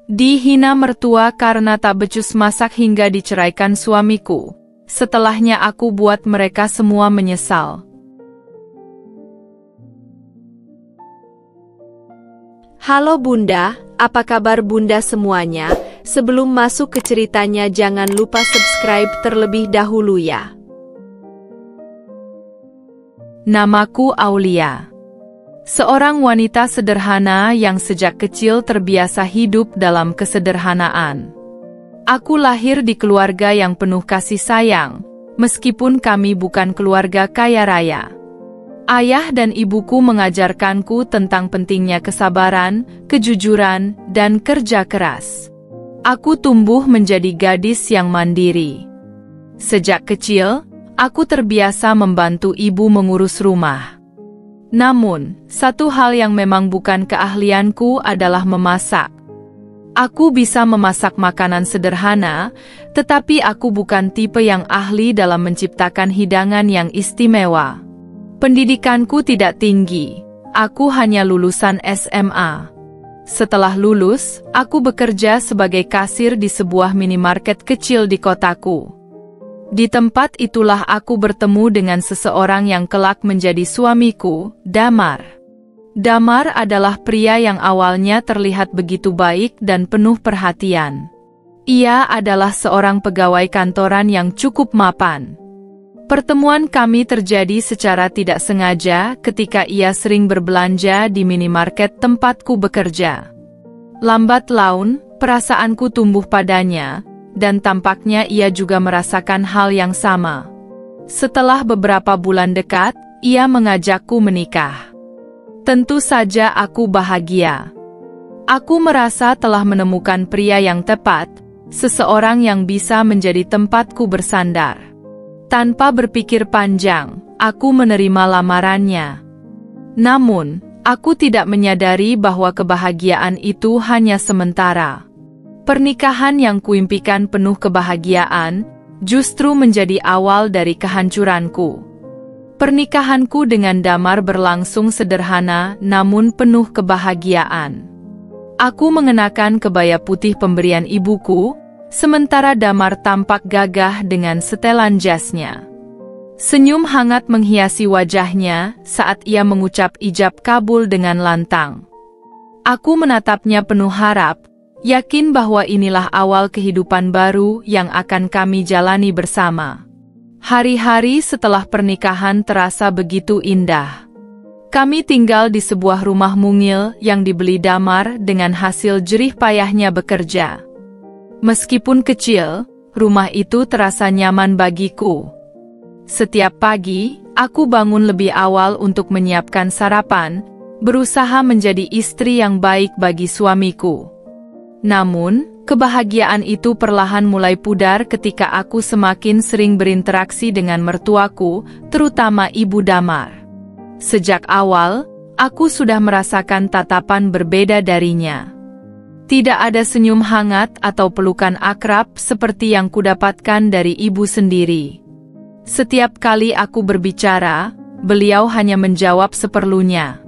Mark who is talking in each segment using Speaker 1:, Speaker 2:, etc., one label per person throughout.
Speaker 1: Dihina mertua karena tak becus masak hingga diceraikan suamiku. Setelahnya aku buat mereka semua menyesal.
Speaker 2: Halo Bunda, apa kabar Bunda semuanya? Sebelum masuk ke ceritanya jangan lupa subscribe terlebih dahulu ya.
Speaker 1: Namaku Aulia. Seorang wanita sederhana yang sejak kecil terbiasa hidup dalam kesederhanaan. Aku lahir di keluarga yang penuh kasih sayang, meskipun kami bukan keluarga kaya raya. Ayah dan ibuku mengajarkanku tentang pentingnya kesabaran, kejujuran, dan kerja keras. Aku tumbuh menjadi gadis yang mandiri. Sejak kecil, aku terbiasa membantu ibu mengurus rumah. Namun, satu hal yang memang bukan keahlianku adalah memasak. Aku bisa memasak makanan sederhana, tetapi aku bukan tipe yang ahli dalam menciptakan hidangan yang istimewa. Pendidikanku tidak tinggi, aku hanya lulusan SMA. Setelah lulus, aku bekerja sebagai kasir di sebuah minimarket kecil di kotaku. Di tempat itulah aku bertemu dengan seseorang yang kelak menjadi suamiku, Damar. Damar adalah pria yang awalnya terlihat begitu baik dan penuh perhatian. Ia adalah seorang pegawai kantoran yang cukup mapan. Pertemuan kami terjadi secara tidak sengaja ketika ia sering berbelanja di minimarket tempatku bekerja. Lambat laun, perasaanku tumbuh padanya, dan tampaknya ia juga merasakan hal yang sama. Setelah beberapa bulan dekat, ia mengajakku menikah. Tentu saja aku bahagia. Aku merasa telah menemukan pria yang tepat, seseorang yang bisa menjadi tempatku bersandar. Tanpa berpikir panjang, aku menerima lamarannya. Namun, aku tidak menyadari bahwa kebahagiaan itu hanya sementara. Pernikahan yang kuimpikan penuh kebahagiaan, justru menjadi awal dari kehancuranku. Pernikahanku dengan Damar berlangsung sederhana namun penuh kebahagiaan. Aku mengenakan kebaya putih pemberian ibuku, sementara Damar tampak gagah dengan setelan jasnya. Senyum hangat menghiasi wajahnya saat ia mengucap ijab kabul dengan lantang. Aku menatapnya penuh harap, yakin bahwa inilah awal kehidupan baru yang akan kami jalani bersama. Hari-hari setelah pernikahan terasa begitu indah. Kami tinggal di sebuah rumah mungil yang dibeli Damar dengan hasil jerih payahnya bekerja. Meskipun kecil, rumah itu terasa nyaman bagiku. Setiap pagi, aku bangun lebih awal untuk menyiapkan sarapan, berusaha menjadi istri yang baik bagi suamiku. Namun, kebahagiaan itu perlahan mulai pudar ketika aku semakin sering berinteraksi dengan mertuaku, terutama Ibu Damar. Sejak awal, aku sudah merasakan tatapan berbeda darinya. Tidak ada senyum hangat atau pelukan akrab seperti yang kudapatkan dari ibu sendiri. Setiap kali aku berbicara, beliau hanya menjawab seperlunya.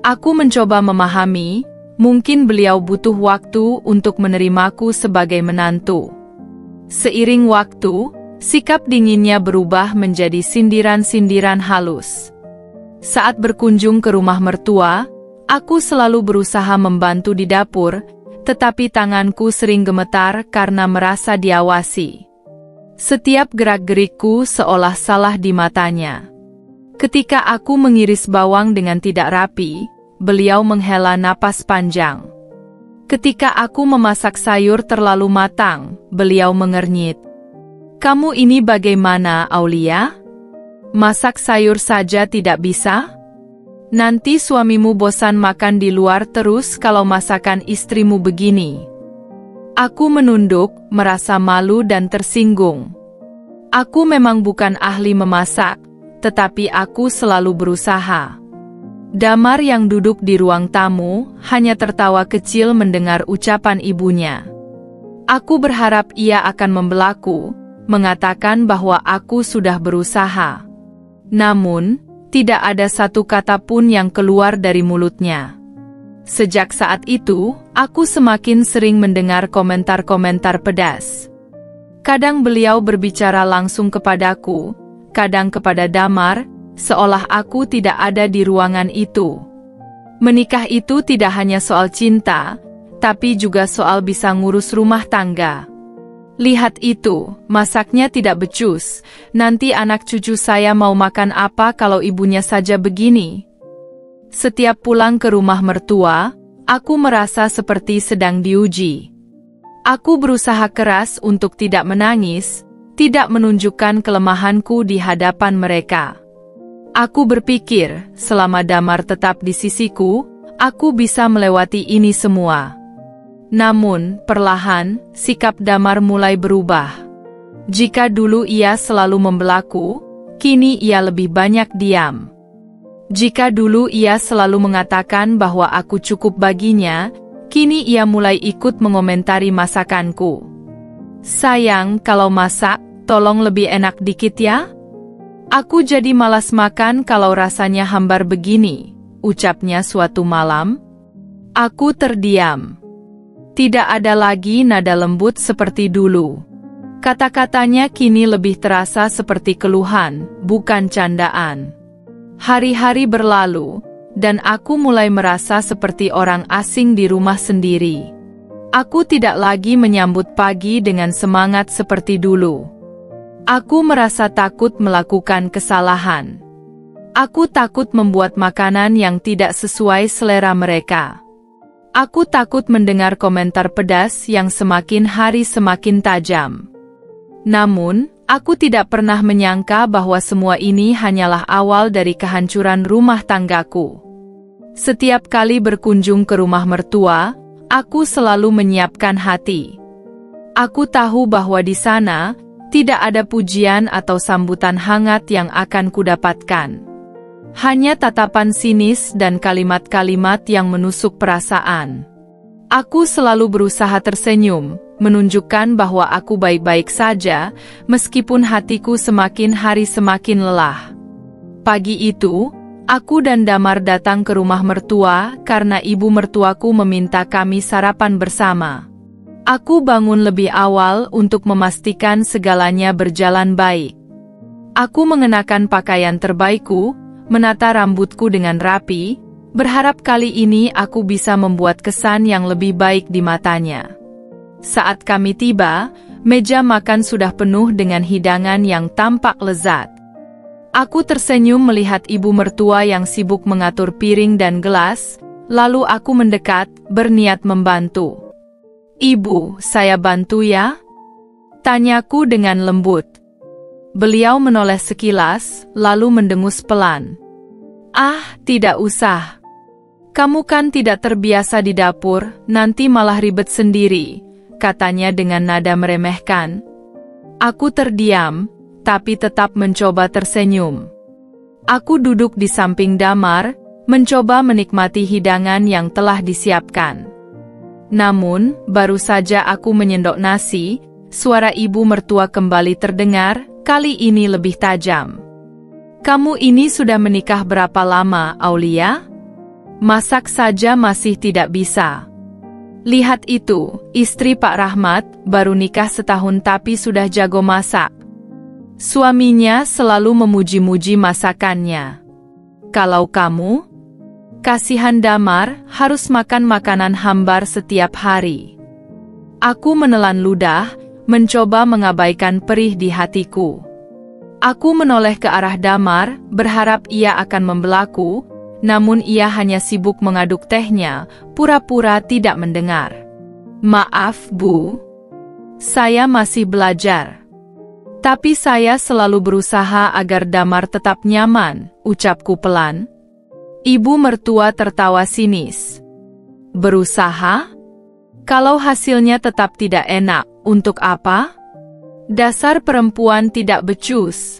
Speaker 1: Aku mencoba memahami, mungkin beliau butuh waktu untuk menerimaku sebagai menantu. Seiring waktu, sikap dinginnya berubah menjadi sindiran-sindiran halus. Saat berkunjung ke rumah mertua, aku selalu berusaha membantu di dapur, tetapi tanganku sering gemetar karena merasa diawasi. Setiap gerak-gerikku seolah salah di matanya. Ketika aku mengiris bawang dengan tidak rapi, beliau menghela napas panjang. Ketika aku memasak sayur terlalu matang, beliau mengernyit. "Kamu ini bagaimana, Aulia? Masak sayur saja tidak bisa? Nanti suamimu bosan makan di luar terus kalau masakan istrimu begini." Aku menunduk, merasa malu dan tersinggung. Aku memang bukan ahli memasak, tetapi aku selalu berusaha. Damar yang duduk di ruang tamu, hanya tertawa kecil mendengar ucapan ibunya. Aku berharap ia akan membelaku, mengatakan bahwa aku sudah berusaha. Namun, tidak ada satu kata pun yang keluar dari mulutnya. Sejak saat itu, aku semakin sering mendengar komentar-komentar pedas. Kadang beliau berbicara langsung kepadaku, kadang kepada Damar, seolah aku tidak ada di ruangan itu. Menikah itu tidak hanya soal cinta, tapi juga soal bisa ngurus rumah tangga. Lihat itu, masaknya tidak becus, nanti anak cucu saya mau makan apa kalau ibunya saja begini? Setiap pulang ke rumah mertua, aku merasa seperti sedang diuji. Aku berusaha keras untuk tidak menangis, tidak menunjukkan kelemahanku di hadapan mereka. Aku berpikir, selama Damar tetap di sisiku, aku bisa melewati ini semua. Namun, perlahan, sikap Damar mulai berubah. Jika dulu ia selalu membelaku, kini ia lebih banyak diam. Jika dulu ia selalu mengatakan bahwa aku cukup baginya, kini ia mulai ikut mengomentari masakanku. Sayang, kalau masak, tolong lebih enak dikit ya. Aku jadi malas makan kalau rasanya hambar begini, ucapnya suatu malam. Aku terdiam. Tidak ada lagi nada lembut seperti dulu. Kata-katanya kini lebih terasa seperti keluhan, bukan candaan. Hari-hari berlalu, dan aku mulai merasa seperti orang asing di rumah sendiri. Aku tidak lagi menyambut pagi dengan semangat seperti dulu. Aku merasa takut melakukan kesalahan. Aku takut membuat makanan yang tidak sesuai selera mereka. Aku takut mendengar komentar pedas yang semakin hari semakin tajam. Namun, aku tidak pernah menyangka bahwa semua ini hanyalah awal dari kehancuran rumah tanggaku. Setiap kali berkunjung ke rumah mertua, aku selalu menyiapkan hati. Aku tahu bahwa di sana, tidak ada pujian atau sambutan hangat yang akan kudapatkan. Hanya tatapan sinis dan kalimat-kalimat yang menusuk perasaan. Aku selalu berusaha tersenyum, menunjukkan bahwa aku baik-baik saja, meskipun hatiku semakin hari semakin lelah. Pagi itu, aku dan Damar datang ke rumah mertua karena ibu mertuaku meminta kami sarapan bersama. Aku bangun lebih awal untuk memastikan segalanya berjalan baik. Aku mengenakan pakaian terbaikku, menata rambutku dengan rapi, berharap kali ini aku bisa membuat kesan yang lebih baik di matanya. Saat kami tiba, meja makan sudah penuh dengan hidangan yang tampak lezat. Aku tersenyum melihat ibu mertua yang sibuk mengatur piring dan gelas, lalu aku mendekat, berniat membantu. "Ibu, saya bantu ya?" tanyaku dengan lembut. Beliau menoleh sekilas, lalu mendengus pelan. "Ah, tidak usah. Kamu kan tidak terbiasa di dapur, nanti malah ribet sendiri," katanya dengan nada meremehkan. Aku terdiam, tapi tetap mencoba tersenyum. Aku duduk di samping Damar, mencoba menikmati hidangan yang telah disiapkan. Namun, baru saja aku menyendok nasi, suara ibu mertua kembali terdengar, kali ini lebih tajam. "Kamu ini sudah menikah berapa lama, Aulia? Masak saja masih tidak bisa. Lihat itu, istri Pak Rahmat, baru nikah setahun tapi sudah jago masak." Suaminya selalu memuji-muji masakannya. "Kalau kamu?" Kasihan Damar, harus makan makanan hambar setiap hari. Aku menelan ludah, mencoba mengabaikan perih di hatiku. Aku menoleh ke arah Damar, berharap ia akan membelaku, namun ia hanya sibuk mengaduk tehnya, pura-pura tidak mendengar. "Maaf, Bu. Saya masih belajar. Tapi saya selalu berusaha agar Damar tetap nyaman," ucapku pelan. Ibu mertua tertawa sinis. "Berusaha? Kalau hasilnya tetap tidak enak, untuk apa? Dasar perempuan tidak becus."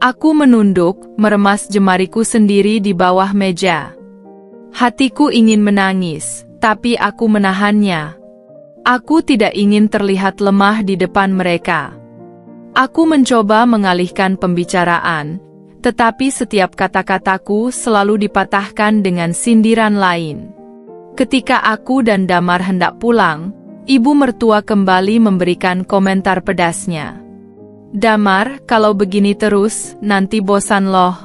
Speaker 1: Aku menunduk, meremas jemariku sendiri di bawah meja. Hatiku ingin menangis, tapi aku menahannya. Aku tidak ingin terlihat lemah di depan mereka. Aku mencoba mengalihkan pembicaraan, tetapi setiap kata-kataku selalu dipatahkan dengan sindiran lain. Ketika aku dan Damar hendak pulang, ibu mertua kembali memberikan komentar pedasnya. Damar, kalau begini terus, nanti bosan loh.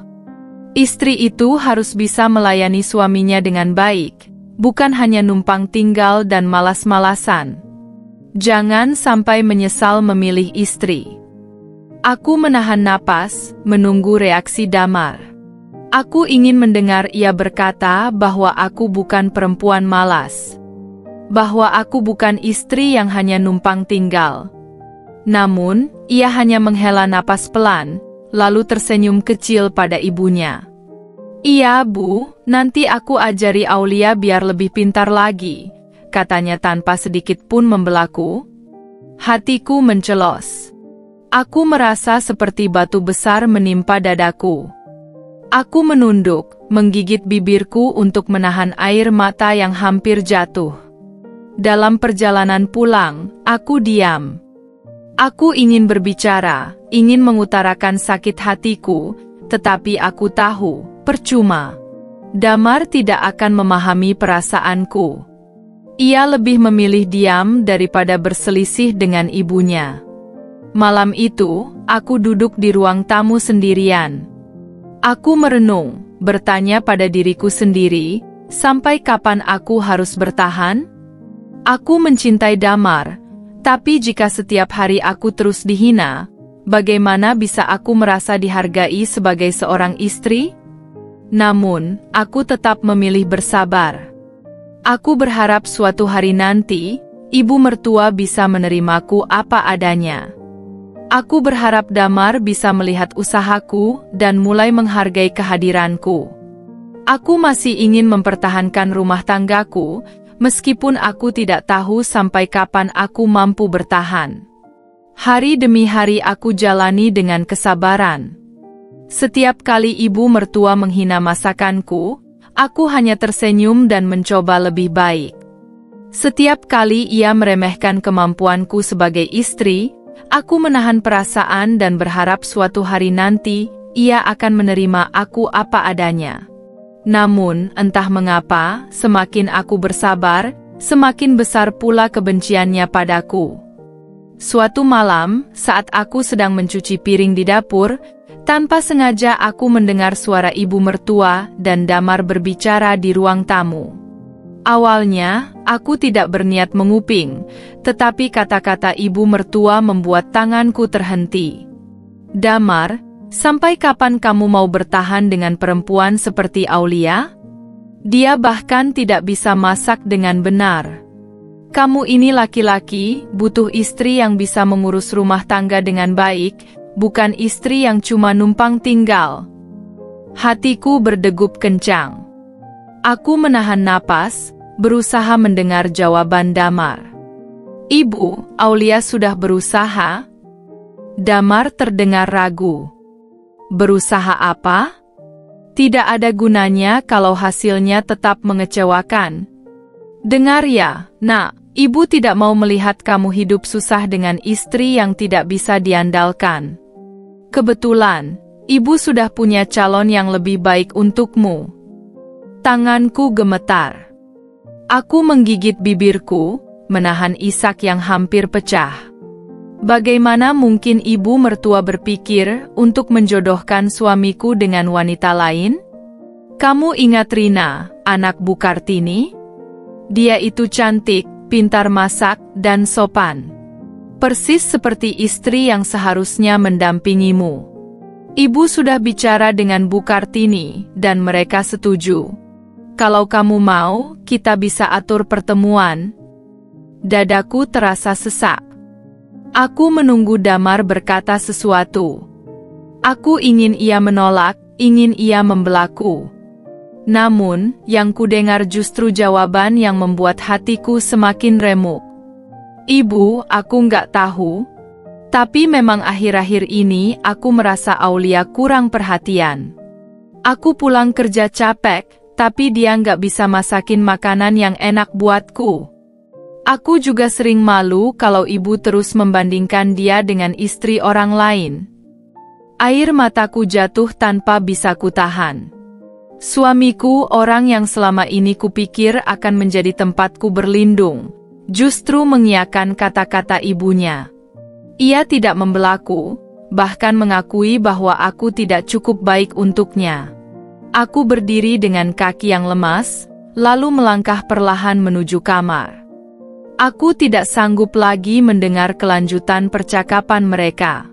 Speaker 1: Istri itu harus bisa melayani suaminya dengan baik, bukan hanya numpang tinggal dan malas-malasan. Jangan sampai menyesal memilih istri. Aku menahan napas, menunggu reaksi Damar. Aku ingin mendengar ia berkata bahwa aku bukan perempuan malas. Bahwa aku bukan istri yang hanya numpang tinggal. Namun, ia hanya menghela napas pelan, lalu tersenyum kecil pada ibunya. Iya, Bu, nanti aku ajari Aulia biar lebih pintar lagi, katanya tanpa sedikit pun membelaku. Hatiku mencelos. Aku merasa seperti batu besar menimpa dadaku. Aku menunduk, menggigit bibirku untuk menahan air mata yang hampir jatuh. Dalam perjalanan pulang, aku diam. Aku ingin berbicara, ingin mengutarakan sakit hatiku, tetapi aku tahu, percuma. Damar tidak akan memahami perasaanku. Ia lebih memilih diam daripada berselisih dengan ibunya. Malam itu, aku duduk di ruang tamu sendirian. Aku merenung, bertanya pada diriku sendiri, sampai kapan aku harus bertahan? Aku mencintai Damar, tapi jika setiap hari aku terus dihina, bagaimana bisa aku merasa dihargai sebagai seorang istri? Namun, aku tetap memilih bersabar. Aku berharap suatu hari nanti, ibu mertua bisa menerimaku apa adanya. Aku berharap Damar bisa melihat usahaku dan mulai menghargai kehadiranku. Aku masih ingin mempertahankan rumah tanggaku, meskipun aku tidak tahu sampai kapan aku mampu bertahan. Hari demi hari aku jalani dengan kesabaran. Setiap kali ibu mertua menghina masakanku, aku hanya tersenyum dan mencoba lebih baik. Setiap kali ia meremehkan kemampuanku sebagai istri, aku menahan perasaan dan berharap suatu hari nanti, ia akan menerima aku apa adanya. Namun, entah mengapa, semakin aku bersabar, semakin besar pula kebenciannya padaku. Suatu malam, saat aku sedang mencuci piring di dapur, tanpa sengaja aku mendengar suara ibu mertua dan Damar berbicara di ruang tamu. Awalnya, aku tidak berniat menguping, tetapi kata-kata ibu mertua membuat tanganku terhenti. Damar, sampai kapan kamu mau bertahan dengan perempuan seperti Aulia? Dia bahkan tidak bisa masak dengan benar. Kamu ini laki-laki, butuh istri yang bisa mengurus rumah tangga dengan baik, bukan istri yang cuma numpang tinggal. Hatiku berdegup kencang. Aku menahan napas, berusaha mendengar jawaban Damar. Ibu, Aulia sudah berusaha? Damar terdengar ragu. Berusaha apa? Tidak ada gunanya kalau hasilnya tetap mengecewakan. Dengar ya, Nak, ibu tidak mau melihat kamu hidup susah dengan istri yang tidak bisa diandalkan. Kebetulan, ibu sudah punya calon yang lebih baik untukmu. Tanganku gemetar. Aku menggigit bibirku, menahan isak yang hampir pecah. Bagaimana mungkin ibu mertua berpikir untuk menjodohkan suamiku dengan wanita lain? Kamu ingat Rina, anak Bu Kartini? Dia itu cantik, pintar masak, dan sopan. Persis seperti istri yang seharusnya mendampingimu. Ibu sudah bicara dengan Bu Kartini, dan mereka setuju. Kalau kamu mau, kita bisa atur pertemuan. Dadaku terasa sesak. Aku menunggu Damar berkata sesuatu. Aku ingin ia menolak, ingin ia membelaku. Namun, yang kudengar justru jawaban yang membuat hatiku semakin remuk. Ibu, aku nggak tahu. Tapi memang akhir-akhir ini aku merasa Aulia kurang perhatian. Aku pulang kerja capek, tapi dia nggak bisa masakin makanan yang enak buatku. Aku juga sering malu kalau ibu terus membandingkan dia dengan istri orang lain. Air mataku jatuh tanpa bisa kutahan. Suamiku, orang yang selama ini kupikir akan menjadi tempatku berlindung, justru mengiyakan kata-kata ibunya. Ia tidak membelaku, bahkan mengakui bahwa aku tidak cukup baik untuknya. Aku berdiri dengan kaki yang lemas, lalu melangkah perlahan menuju kamar. Aku tidak sanggup lagi mendengar kelanjutan percakapan mereka.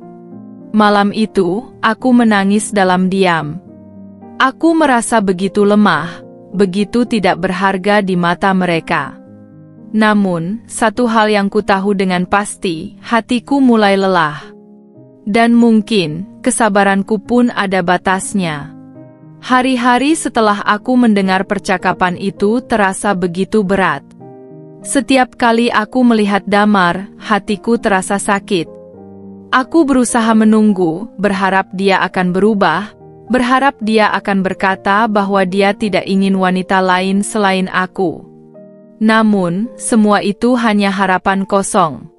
Speaker 1: Malam itu, aku menangis dalam diam. Aku merasa begitu lemah, begitu tidak berharga di mata mereka. Namun, satu hal yang kutahu dengan pasti, hatiku mulai lelah. Dan mungkin, kesabaranku pun ada batasnya. Hari-hari setelah aku mendengar percakapan itu terasa begitu berat. Setiap kali aku melihat Damar, hatiku terasa sakit. Aku berusaha menunggu, berharap dia akan berubah, berharap dia akan berkata bahwa dia tidak ingin wanita lain selain aku. Namun, semua itu hanya harapan kosong.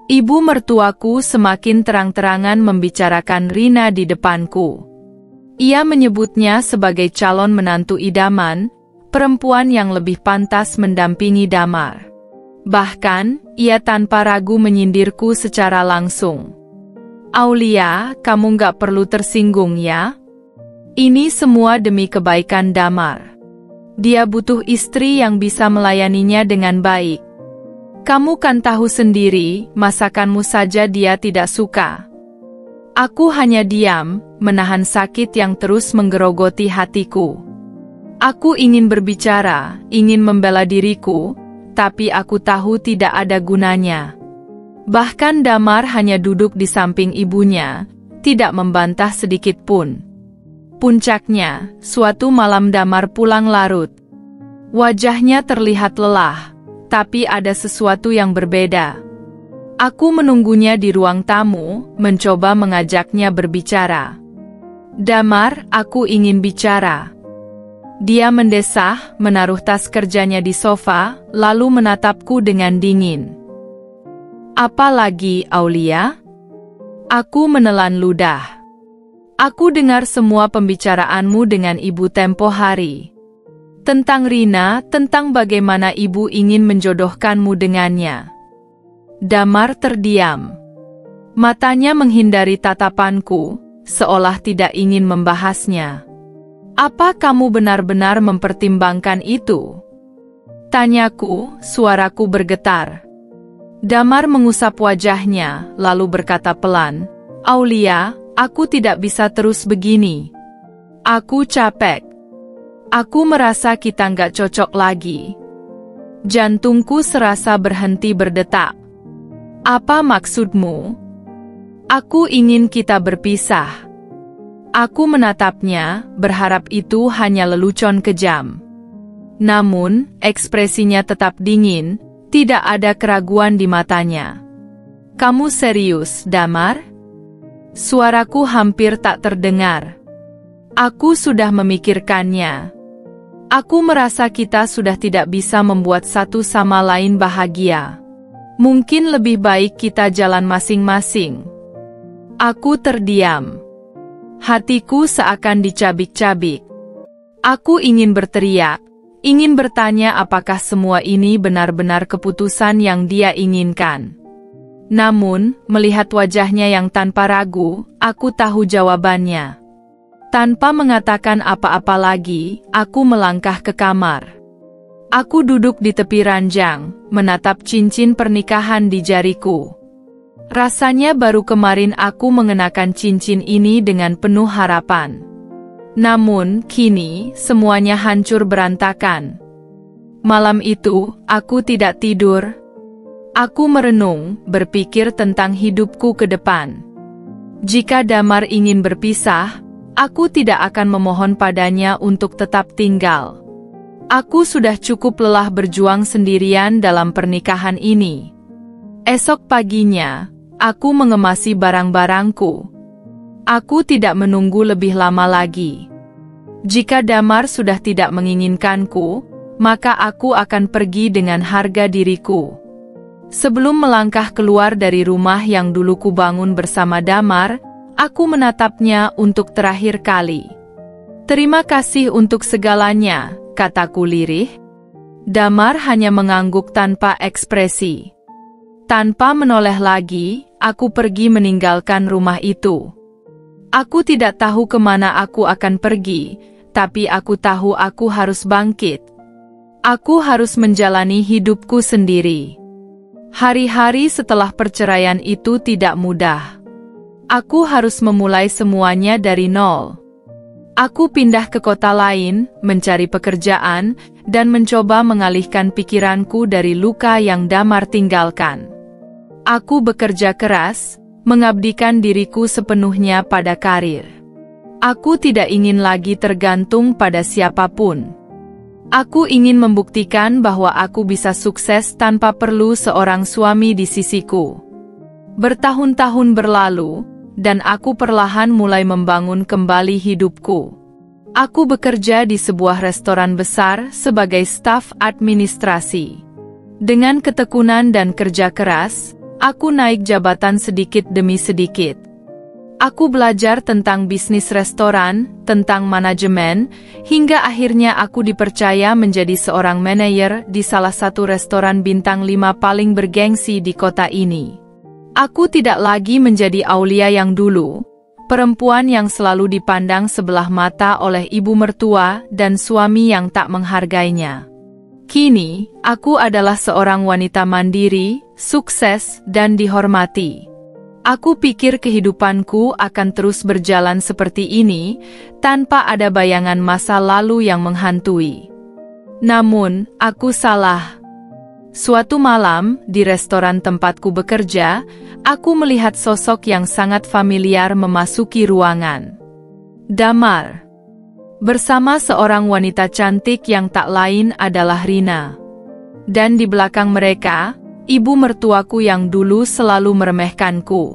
Speaker 1: Ibu mertuaku semakin terang-terangan membicarakan Rina di depanku. Ia menyebutnya sebagai calon menantu idaman, perempuan yang lebih pantas mendampingi Damar. Bahkan, ia tanpa ragu menyindirku secara langsung. "Aulia, kamu gak perlu tersinggung ya. Ini semua demi kebaikan Damar. Dia butuh istri yang bisa melayaninya dengan baik. Kamu kan tahu sendiri, masakanmu saja dia tidak suka." Aku hanya diam, menahan sakit yang terus menggerogoti hatiku. Aku ingin berbicara, ingin membela diriku, tapi aku tahu tidak ada gunanya. Bahkan Damar hanya duduk di samping ibunya, tidak membantah sedikit pun. Puncaknya, suatu malam Damar pulang larut. Wajahnya terlihat lelah, tapi ada sesuatu yang berbeda. Aku menunggunya di ruang tamu, mencoba mengajaknya berbicara. "Damar, aku ingin bicara." Dia mendesah, menaruh tas kerjanya di sofa, lalu menatapku dengan dingin. "Apa lagi, Aulia?" Aku menelan ludah. "Aku dengar semua pembicaraanmu dengan ibu tempo hari. Tentang Rina, tentang bagaimana ibu ingin menjodohkanmu dengannya." Damar terdiam. Matanya menghindari tatapanku, seolah tidak ingin membahasnya. "Apa kamu benar-benar mempertimbangkan itu?" tanyaku, suaraku bergetar. Damar mengusap wajahnya, lalu berkata pelan, "Aulia, aku tidak bisa terus begini. Aku capek. Aku merasa kita nggak cocok lagi." Jantungku serasa berhenti berdetak. "Apa maksudmu?" "Aku ingin kita berpisah." Aku menatapnya, berharap itu hanya lelucon kejam. Namun, ekspresinya tetap dingin, tidak ada keraguan di matanya. "Kamu serius, Damar?" Suaraku hampir tak terdengar. "Aku sudah memikirkannya. Aku merasa kita sudah tidak bisa membuat satu sama lain bahagia. Mungkin lebih baik kita jalan masing-masing." Aku terdiam. Hatiku seakan dicabik-cabik. Aku ingin berteriak, ingin bertanya apakah semua ini benar-benar keputusan yang dia inginkan. Namun, melihat wajahnya yang tanpa ragu, aku tahu jawabannya. Tanpa mengatakan apa-apa lagi, aku melangkah ke kamar. Aku duduk di tepi ranjang, menatap cincin pernikahan di jariku. Rasanya baru kemarin aku mengenakan cincin ini dengan penuh harapan. Namun, kini, semuanya hancur berantakan. Malam itu, aku tidak tidur. Aku merenung, berpikir tentang hidupku ke depan. Jika Damar ingin berpisah, aku tidak akan memohon padanya untuk tetap tinggal. Aku sudah cukup lelah berjuang sendirian dalam pernikahan ini. Esok paginya, aku mengemasi barang-barangku. Aku tidak menunggu lebih lama lagi. Jika Damar sudah tidak menginginkanku, maka aku akan pergi dengan harga diriku. Sebelum melangkah keluar dari rumah yang dulu kubangun bersama Damar, aku menatapnya untuk terakhir kali. Terima kasih untuk segalanya, kataku lirih. Damar hanya mengangguk tanpa ekspresi. Tanpa menoleh lagi, aku pergi meninggalkan rumah itu. Aku tidak tahu kemana aku akan pergi, tapi aku tahu aku harus bangkit. Aku harus menjalani hidupku sendiri. Hari-hari setelah perceraian itu tidak mudah. Aku harus memulai semuanya dari nol. Aku pindah ke kota lain, mencari pekerjaan, dan mencoba mengalihkan pikiranku dari luka yang Damar tinggalkan. Aku bekerja keras, mengabdikan diriku sepenuhnya pada karir. Aku tidak ingin lagi tergantung pada siapapun. Aku ingin membuktikan bahwa aku bisa sukses tanpa perlu seorang suami di sisiku. Bertahun-tahun berlalu, dan aku perlahan mulai membangun kembali hidupku. Aku bekerja di sebuah restoran besar sebagai staf administrasi. Dengan ketekunan dan kerja keras, aku naik jabatan sedikit demi sedikit. Aku belajar tentang bisnis restoran, tentang manajemen, hingga akhirnya aku dipercaya menjadi seorang manajer di salah satu restoran bintang 5 paling bergengsi di kota ini. Aku tidak lagi menjadi Aulia yang dulu, perempuan yang selalu dipandang sebelah mata oleh ibu mertua dan suami yang tak menghargainya. Kini, aku adalah seorang wanita mandiri, sukses, dan dihormati. Aku pikir kehidupanku akan terus berjalan seperti ini, tanpa ada bayangan masa lalu yang menghantui. Namun, aku salah. Suatu malam, di restoran tempatku bekerja, aku melihat sosok yang sangat familiar memasuki ruangan. Damar. Bersama seorang wanita cantik yang tak lain adalah Rina. Dan di belakang mereka, ibu mertuaku yang dulu selalu meremehkanku.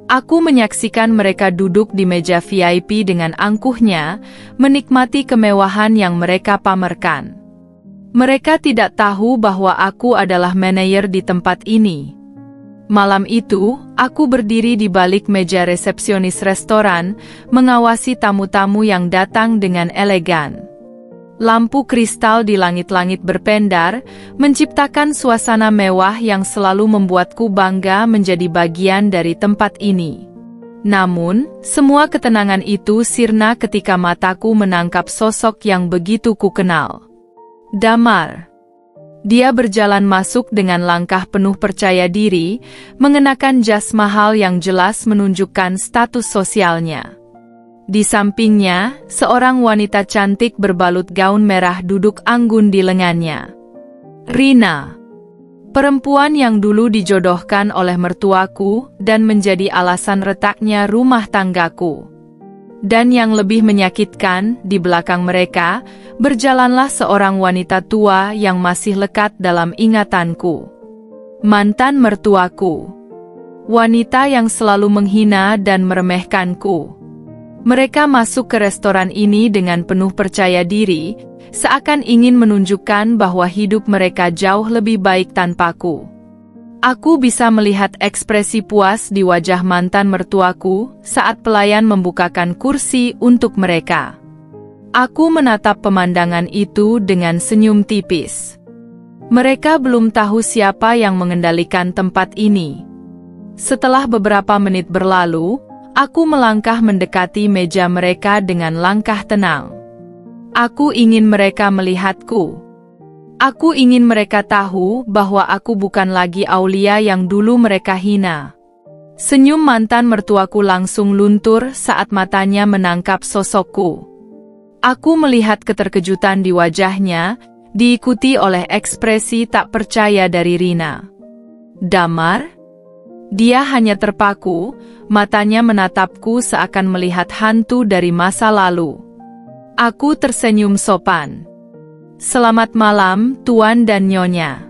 Speaker 1: Aku menyaksikan mereka duduk di meja VIP dengan angkuhnya, menikmati kemewahan yang mereka pamerkan. Mereka tidak tahu bahwa aku adalah manajer di tempat ini. Malam itu, aku berdiri di balik meja resepsionis restoran, mengawasi tamu-tamu yang datang dengan elegan. Lampu kristal di langit-langit berpendar, menciptakan suasana mewah yang selalu membuatku bangga menjadi bagian dari tempat ini. Namun, semua ketenangan itu sirna ketika mataku menangkap sosok yang begitu kukenal. Damar. Dia berjalan masuk dengan langkah penuh percaya diri, mengenakan jas mahal yang jelas menunjukkan status sosialnya. Di sampingnya, seorang wanita cantik berbalut gaun merah duduk anggun di lengannya. Rina. Perempuan yang dulu dijodohkan oleh mertuaku dan menjadi alasan retaknya rumah tanggaku. Dan yang lebih menyakitkan, di belakang mereka, berjalanlah seorang wanita tua yang masih lekat dalam ingatanku. Mantan mertuaku. Wanita yang selalu menghina dan meremehkanku. Mereka masuk ke restoran ini dengan penuh percaya diri, seakan ingin menunjukkan bahwa hidup mereka jauh lebih baik tanpaku. Aku bisa melihat ekspresi puas di wajah mantan mertuaku saat pelayan membukakan kursi untuk mereka. Aku menatap pemandangan itu dengan senyum tipis. Mereka belum tahu siapa yang mengendalikan tempat ini. Setelah beberapa menit berlalu, aku melangkah mendekati meja mereka dengan langkah tenang. Aku ingin mereka melihatku. Aku ingin mereka tahu bahwa aku bukan lagi Aulia yang dulu mereka hina. Senyum mantan mertuaku langsung luntur saat matanya menangkap sosokku. Aku melihat keterkejutan di wajahnya, diikuti oleh ekspresi tak percaya dari Rina. Damar? Dia hanya terpaku, matanya menatapku seakan melihat hantu dari masa lalu. Aku tersenyum sopan. Selamat malam, Tuan dan Nyonya.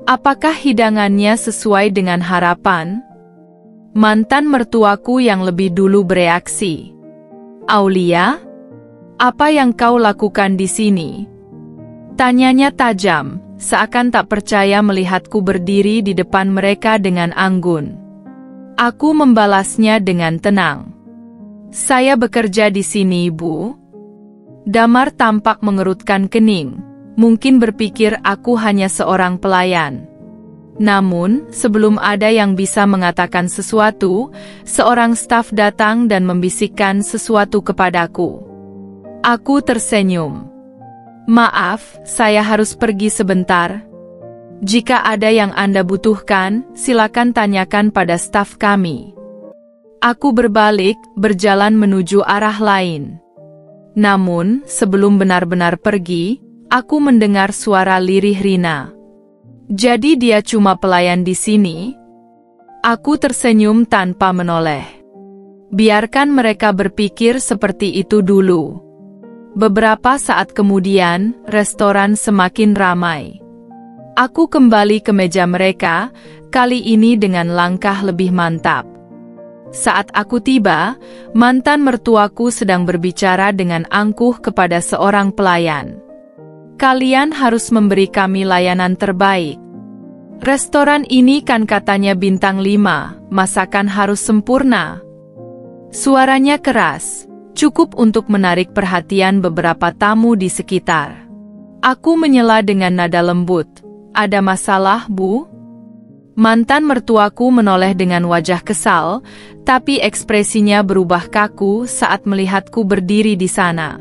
Speaker 1: Apakah hidangannya sesuai dengan harapan? Mantan mertuaku yang lebih dulu bereaksi. Aulia? Apa yang kau lakukan di sini? Tanyanya tajam, seakan tak percaya melihatku berdiri di depan mereka dengan anggun. Aku membalasnya dengan tenang. Saya bekerja di sini, Bu. Damar tampak mengerutkan kening, mungkin berpikir aku hanya seorang pelayan. Namun, sebelum ada yang bisa mengatakan sesuatu, seorang staf datang dan membisikkan sesuatu kepadaku. Aku tersenyum. Maaf, saya harus pergi sebentar. Jika ada yang Anda butuhkan, silakan tanyakan pada staf kami. Aku berbalik, berjalan menuju arah lain. Namun, sebelum benar-benar pergi, aku mendengar suara lirih Rina. Jadi dia cuma pelayan di sini? Aku tersenyum tanpa menoleh. Biarkan mereka berpikir seperti itu dulu. Beberapa saat kemudian, restoran semakin ramai. Aku kembali ke meja mereka, kali ini dengan langkah lebih mantap. Saat aku tiba, mantan mertuaku sedang berbicara dengan angkuh kepada seorang pelayan. Kalian harus memberi kami layanan terbaik. Restoran ini kan katanya bintang 5, masakan harus sempurna. Suaranya keras, cukup untuk menarik perhatian beberapa tamu di sekitar. Aku menyela dengan nada lembut. Ada masalah, Bu? Mantan mertuaku menoleh dengan wajah kesal, tapi ekspresinya berubah kaku saat melihatku berdiri di sana.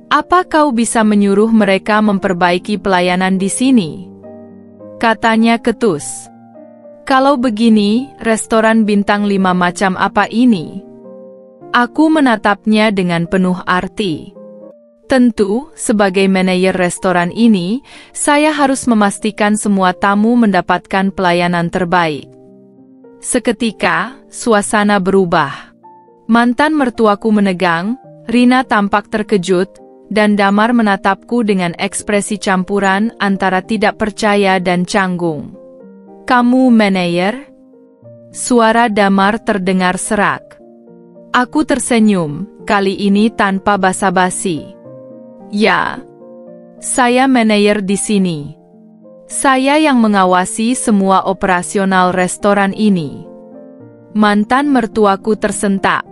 Speaker 1: Apa kau bisa menyuruh mereka memperbaiki pelayanan di sini? Katanya ketus. Kalau begini, restoran bintang 5 macam apa ini? Aku menatapnya dengan penuh arti. Tentu, sebagai manajer restoran ini, saya harus memastikan semua tamu mendapatkan pelayanan terbaik. Seketika, suasana berubah. Mantan mertuaku menegang, Rina tampak terkejut, dan Damar menatapku dengan ekspresi campuran antara tidak percaya dan canggung. Kamu manajer? Suara Damar terdengar serak. Aku tersenyum, kali ini tanpa basa-basi. Ya, saya manajer di sini. Saya yang mengawasi semua operasional restoran ini. Mantan mertuaku tersentak.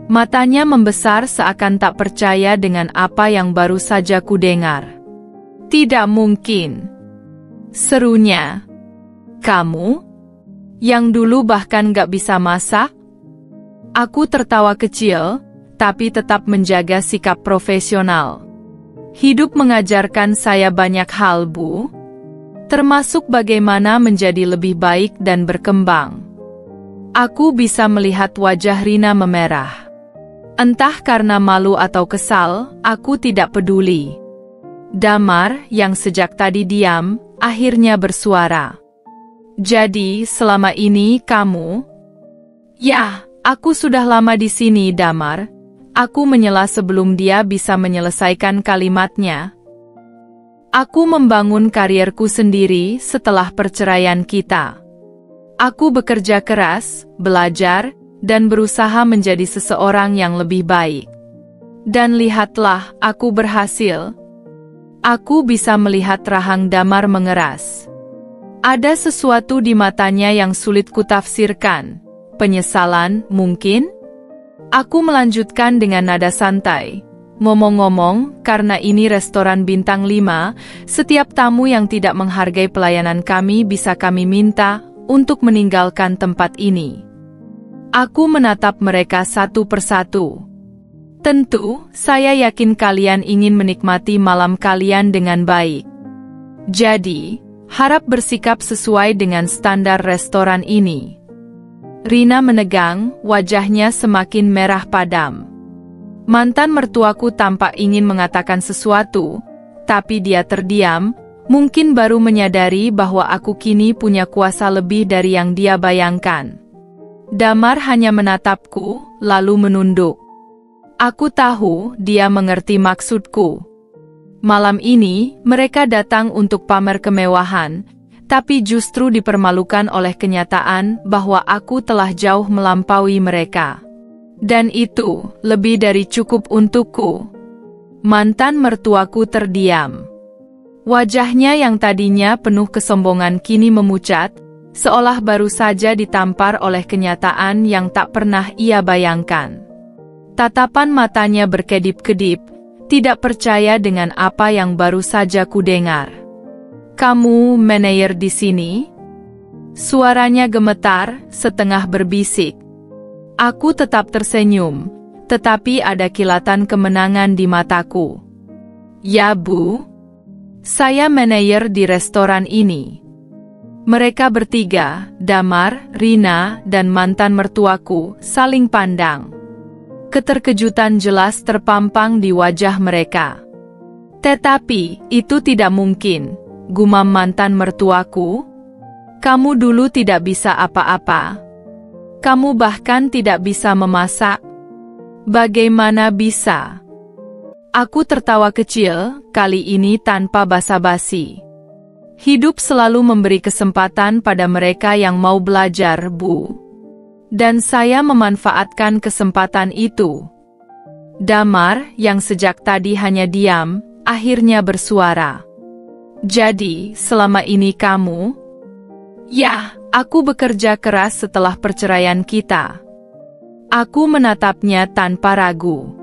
Speaker 1: Matanya membesar seakan tak percaya dengan apa yang baru saja kudengar. Tidak mungkin. Serunya. Kamu? Yang dulu bahkan gak bisa masak? Aku tertawa kecil, tapi tetap menjaga sikap profesional. Hidup mengajarkan saya banyak hal, Bu. Termasuk bagaimana menjadi lebih baik dan berkembang. Aku bisa melihat wajah Rina memerah. Entah karena malu atau kesal, aku tidak peduli. Damar, yang sejak tadi diam, akhirnya bersuara. Jadi, selama ini kamu? Ya, aku sudah lama di sini, Damar. Aku menyela sebelum dia bisa menyelesaikan kalimatnya. Aku membangun karierku sendiri setelah perceraian kita. Aku bekerja keras, belajar, dan berusaha menjadi seseorang yang lebih baik. Dan lihatlah, aku berhasil. Aku bisa melihat rahang Damar mengeras. Ada sesuatu di matanya yang sulit kutafsirkan. Penyesalan, mungkin? Aku melanjutkan dengan nada santai. Ngomong-ngomong, karena ini restoran bintang 5, setiap tamu yang tidak menghargai pelayanan kami bisa kami minta untuk meninggalkan tempat ini. Aku menatap mereka satu persatu. Tentu, saya yakin kalian ingin menikmati malam kalian dengan baik. Jadi, harap bersikap sesuai dengan standar restoran ini. Rina menegang, wajahnya semakin merah padam. Mantan mertuaku tampak ingin mengatakan sesuatu, tapi dia terdiam, mungkin baru menyadari bahwa aku kini punya kuasa lebih dari yang dia bayangkan. Damar hanya menatapku, lalu menunduk. Aku tahu dia mengerti maksudku. Malam ini, mereka datang untuk pamer kemewahan, tapi justru dipermalukan oleh kenyataan bahwa aku telah jauh melampaui mereka. Dan itu lebih dari cukup untukku. Mantan mertuaku terdiam. Wajahnya yang tadinya penuh kesombongan kini memucat, seolah baru saja ditampar oleh kenyataan yang tak pernah ia bayangkan. Tatapan matanya berkedip-kedip, tidak percaya dengan apa yang baru saja kudengar. Kamu manajer di sini? Suaranya gemetar, setengah berbisik. Aku tetap tersenyum, tetapi ada kilatan kemenangan di mataku. Ya, Bu. Saya manajer di restoran ini. Mereka bertiga, Damar, Rina, dan mantan mertuaku, saling pandang. Keterkejutan jelas terpampang di wajah mereka. Tetapi, itu tidak mungkin, gumam mantan mertuaku. Kamu dulu tidak bisa apa-apa. Kamu bahkan tidak bisa memasak. Bagaimana bisa? Aku tertawa kecil, kali ini tanpa basa-basi. Hidup selalu memberi kesempatan pada mereka yang mau belajar, Bu. Dan saya memanfaatkan kesempatan itu. Damar, yang sejak tadi hanya diam, akhirnya bersuara. Jadi, selama ini kamu? Ya, aku bekerja keras setelah perceraian kita. Aku menatapnya tanpa ragu.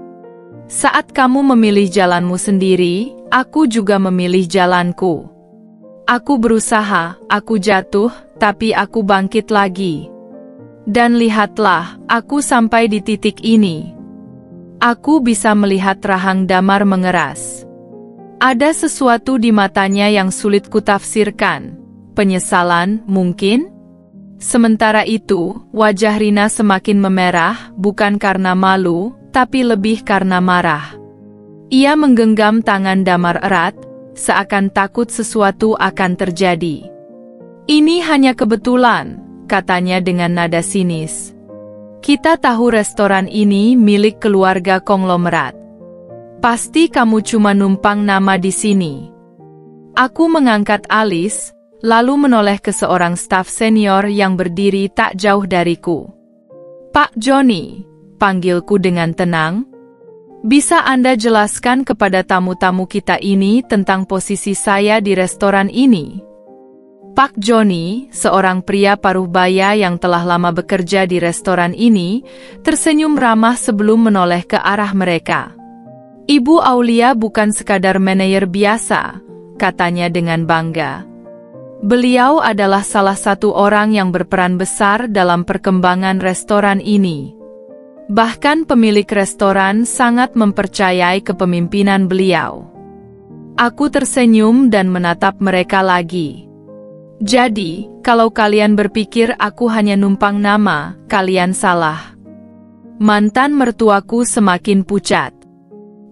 Speaker 1: Saat kamu memilih jalanmu sendiri, aku juga memilih jalanku. Aku berusaha, aku jatuh, tapi aku bangkit lagi. Dan lihatlah, aku sampai di titik ini. Aku bisa melihat rahang Damar mengeras. Ada sesuatu di matanya yang sulit kutafsirkan. Penyesalan, mungkin? Sementara itu, wajah Rina semakin memerah, bukan karena malu, tapi lebih karena marah. Ia menggenggam tangan Damar erat, seakan takut sesuatu akan terjadi. Ini hanya kebetulan, katanya dengan nada sinis. Kita tahu restoran ini milik keluarga konglomerat. Pasti kamu cuma numpang nama di sini. Aku mengangkat alis, lalu menoleh ke seorang staf senior yang berdiri tak jauh dariku. Pak Joni, panggilku dengan tenang. Bisa Anda jelaskan kepada tamu-tamu kita ini tentang posisi saya di restoran ini? Pak Joni, seorang pria paruh baya yang telah lama bekerja di restoran ini, tersenyum ramah sebelum menoleh ke arah mereka. Ibu Aulia bukan sekadar manajer biasa, katanya dengan bangga. Beliau adalah salah satu orang yang berperan besar dalam perkembangan restoran ini. Bahkan pemilik restoran sangat mempercayai kepemimpinan beliau. Aku tersenyum dan menatap mereka lagi. Jadi, kalau kalian berpikir aku hanya numpang nama, kalian salah. Mantan mertuaku semakin pucat.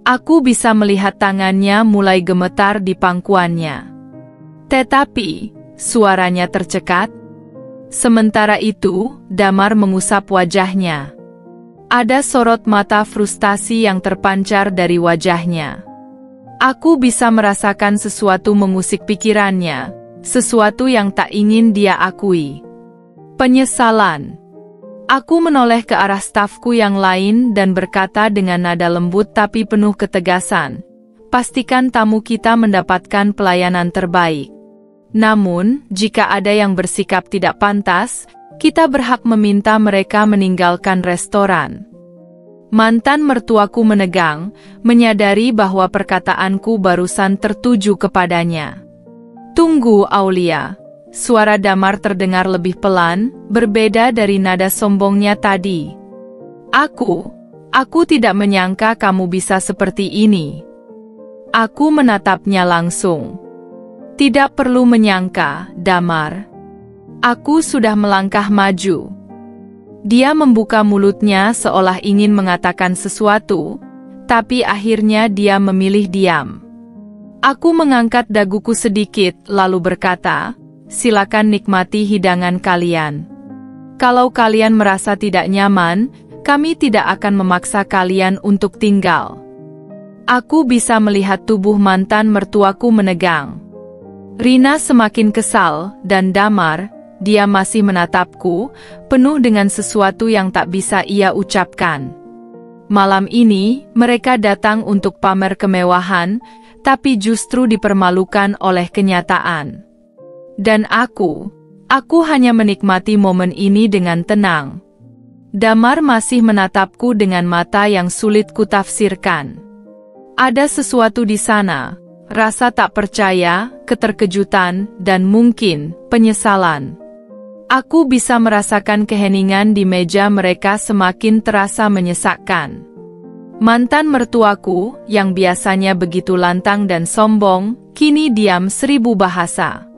Speaker 1: Aku bisa melihat tangannya mulai gemetar di pangkuannya. Tetapi, suaranya tercekat. Sementara itu, Damar mengusap wajahnya. Ada sorot mata frustasi yang terpancar dari wajahnya. Aku bisa merasakan sesuatu mengusik pikirannya, sesuatu yang tak ingin dia akui. Penyesalan. Aku menoleh ke arah stafku yang lain dan berkata dengan nada lembut tapi penuh ketegasan, pastikan tamu kita mendapatkan pelayanan terbaik. Namun, jika ada yang bersikap tidak pantas, kita berhak meminta mereka meninggalkan restoran. Mantan mertuaku menegang, menyadari bahwa perkataanku barusan tertuju kepadanya. Tunggu, Aulia. Suara Damar terdengar lebih pelan, berbeda dari nada sombongnya tadi. Aku tidak menyangka kamu bisa seperti ini. Aku menatapnya langsung. Tidak perlu menyangka, Damar. Aku sudah melangkah maju. Dia membuka mulutnya seolah ingin mengatakan sesuatu, tapi akhirnya dia memilih diam. Aku mengangkat daguku sedikit lalu berkata, silakan nikmati hidangan kalian. Kalau kalian merasa tidak nyaman, kami tidak akan memaksa kalian untuk tinggal. Aku bisa melihat tubuh mantan mertuaku menegang. Rina semakin kesal, dan Damar, dia masih menatapku, penuh dengan sesuatu yang tak bisa ia ucapkan. Malam ini, mereka datang untuk pamer kemewahan, tapi justru dipermalukan oleh kenyataan. Dan aku hanya menikmati momen ini dengan tenang. Damar masih menatapku dengan mata yang sulit kutafsirkan. Ada sesuatu di sana, rasa tak percaya, keterkejutan, dan mungkin penyesalan. Aku bisa merasakan keheningan di meja mereka semakin terasa menyesakkan. Mantan mertuaku, yang biasanya begitu lantang dan sombong, kini diam 1000 bahasa.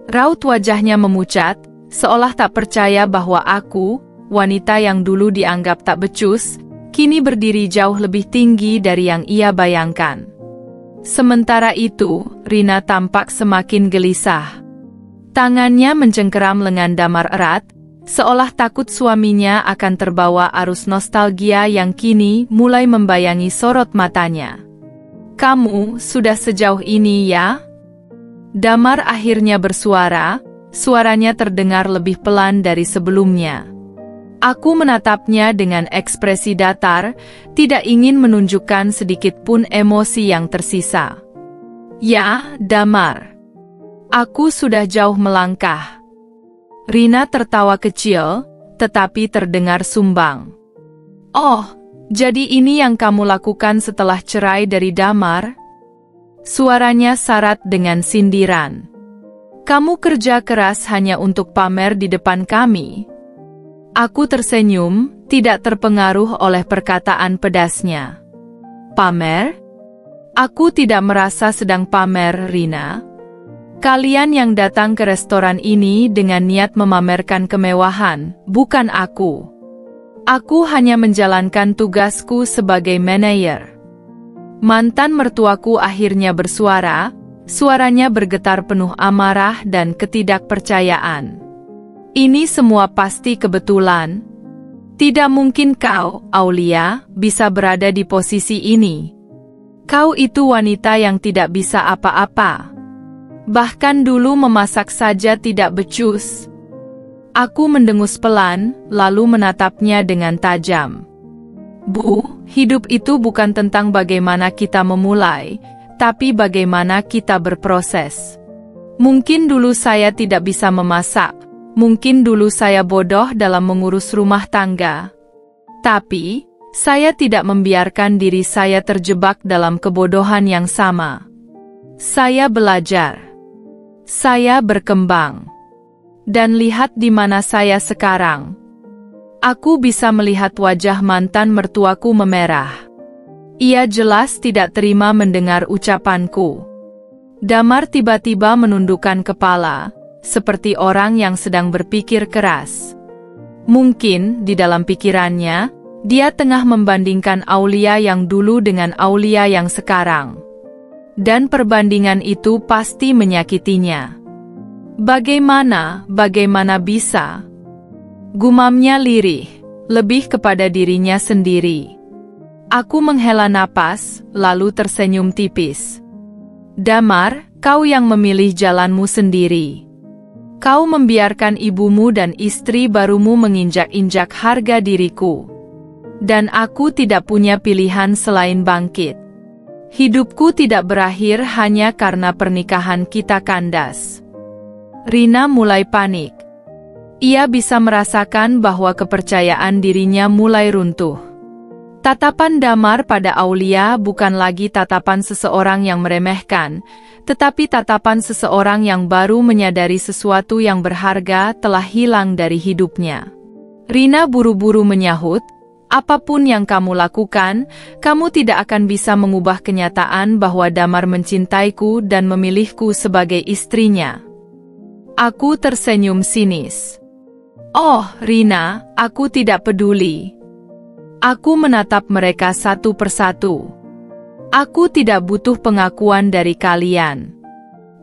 Speaker 1: Raut wajahnya memucat, seolah tak percaya bahwa aku, wanita yang dulu dianggap tak becus, kini berdiri jauh lebih tinggi dari yang ia bayangkan. Sementara itu, Rina tampak semakin gelisah. Tangannya mencengkeram lengan Damar erat, seolah takut suaminya akan terbawa arus nostalgia yang kini mulai membayangi sorot matanya. "Kamu sudah sejauh ini ya?" Damar akhirnya bersuara, suaranya terdengar lebih pelan dari sebelumnya. Aku menatapnya dengan ekspresi datar, tidak ingin menunjukkan sedikit pun emosi yang tersisa. "Ya, Damar. Aku sudah jauh melangkah." Rina tertawa kecil, tetapi terdengar sumbang. "Oh, jadi ini yang kamu lakukan setelah cerai dari Damar?" Suaranya syarat dengan sindiran. "Kamu kerja keras hanya untuk pamer di depan kami?" Aku tersenyum, tidak terpengaruh oleh perkataan pedasnya. "Pamer? Aku tidak merasa sedang pamer, Rina. Kalian yang datang ke restoran ini dengan niat memamerkan kemewahan, bukan aku. Aku hanya menjalankan tugasku sebagai manajer." Mantan mertuaku akhirnya bersuara, suaranya bergetar penuh amarah dan ketidakpercayaan. "Ini semua pasti kebetulan. Tidak mungkin kau, Aulia, bisa berada di posisi ini. Kau itu wanita yang tidak bisa apa-apa. Bahkan dulu memasak saja tidak becus." Aku mendengus pelan, lalu menatapnya dengan tajam. "Bu, hidup itu bukan tentang bagaimana kita memulai, tapi bagaimana kita berproses. Mungkin dulu saya tidak bisa memasak, mungkin dulu saya bodoh dalam mengurus rumah tangga. Tapi, saya tidak membiarkan diri saya terjebak dalam kebodohan yang sama. Saya belajar. Saya berkembang. Dan lihat di mana saya sekarang." Aku bisa melihat wajah mantan mertuaku memerah. Ia jelas tidak terima mendengar ucapanku. Damar tiba-tiba menundukkan kepala, seperti orang yang sedang berpikir keras. Mungkin di dalam pikirannya, dia tengah membandingkan Aulia yang dulu dengan Aulia yang sekarang. Dan perbandingan itu pasti menyakitinya. Bagaimana bisa? Gumamnya lirih, lebih kepada dirinya sendiri. Aku menghela napas, lalu tersenyum tipis. "Damar, kau yang memilih jalanmu sendiri. Kau membiarkan ibumu dan istri barumu menginjak-injak harga diriku. Dan aku tidak punya pilihan selain bangkit. Hidupku tidak berakhir hanya karena pernikahan kita kandas." Rina mulai panik. Ia bisa merasakan bahwa kepercayaan dirinya mulai runtuh. Tatapan Damar pada Aulia bukan lagi tatapan seseorang yang meremehkan, tetapi tatapan seseorang yang baru menyadari sesuatu yang berharga telah hilang dari hidupnya. Rina buru-buru menyahut, "Apapun yang kamu lakukan, kamu tidak akan bisa mengubah kenyataan bahwa Damar mencintaiku dan memilihku sebagai istrinya." Aku tersenyum sinis. "Oh, Rina, aku tidak peduli." Aku menatap mereka satu persatu. "Aku tidak butuh pengakuan dari kalian.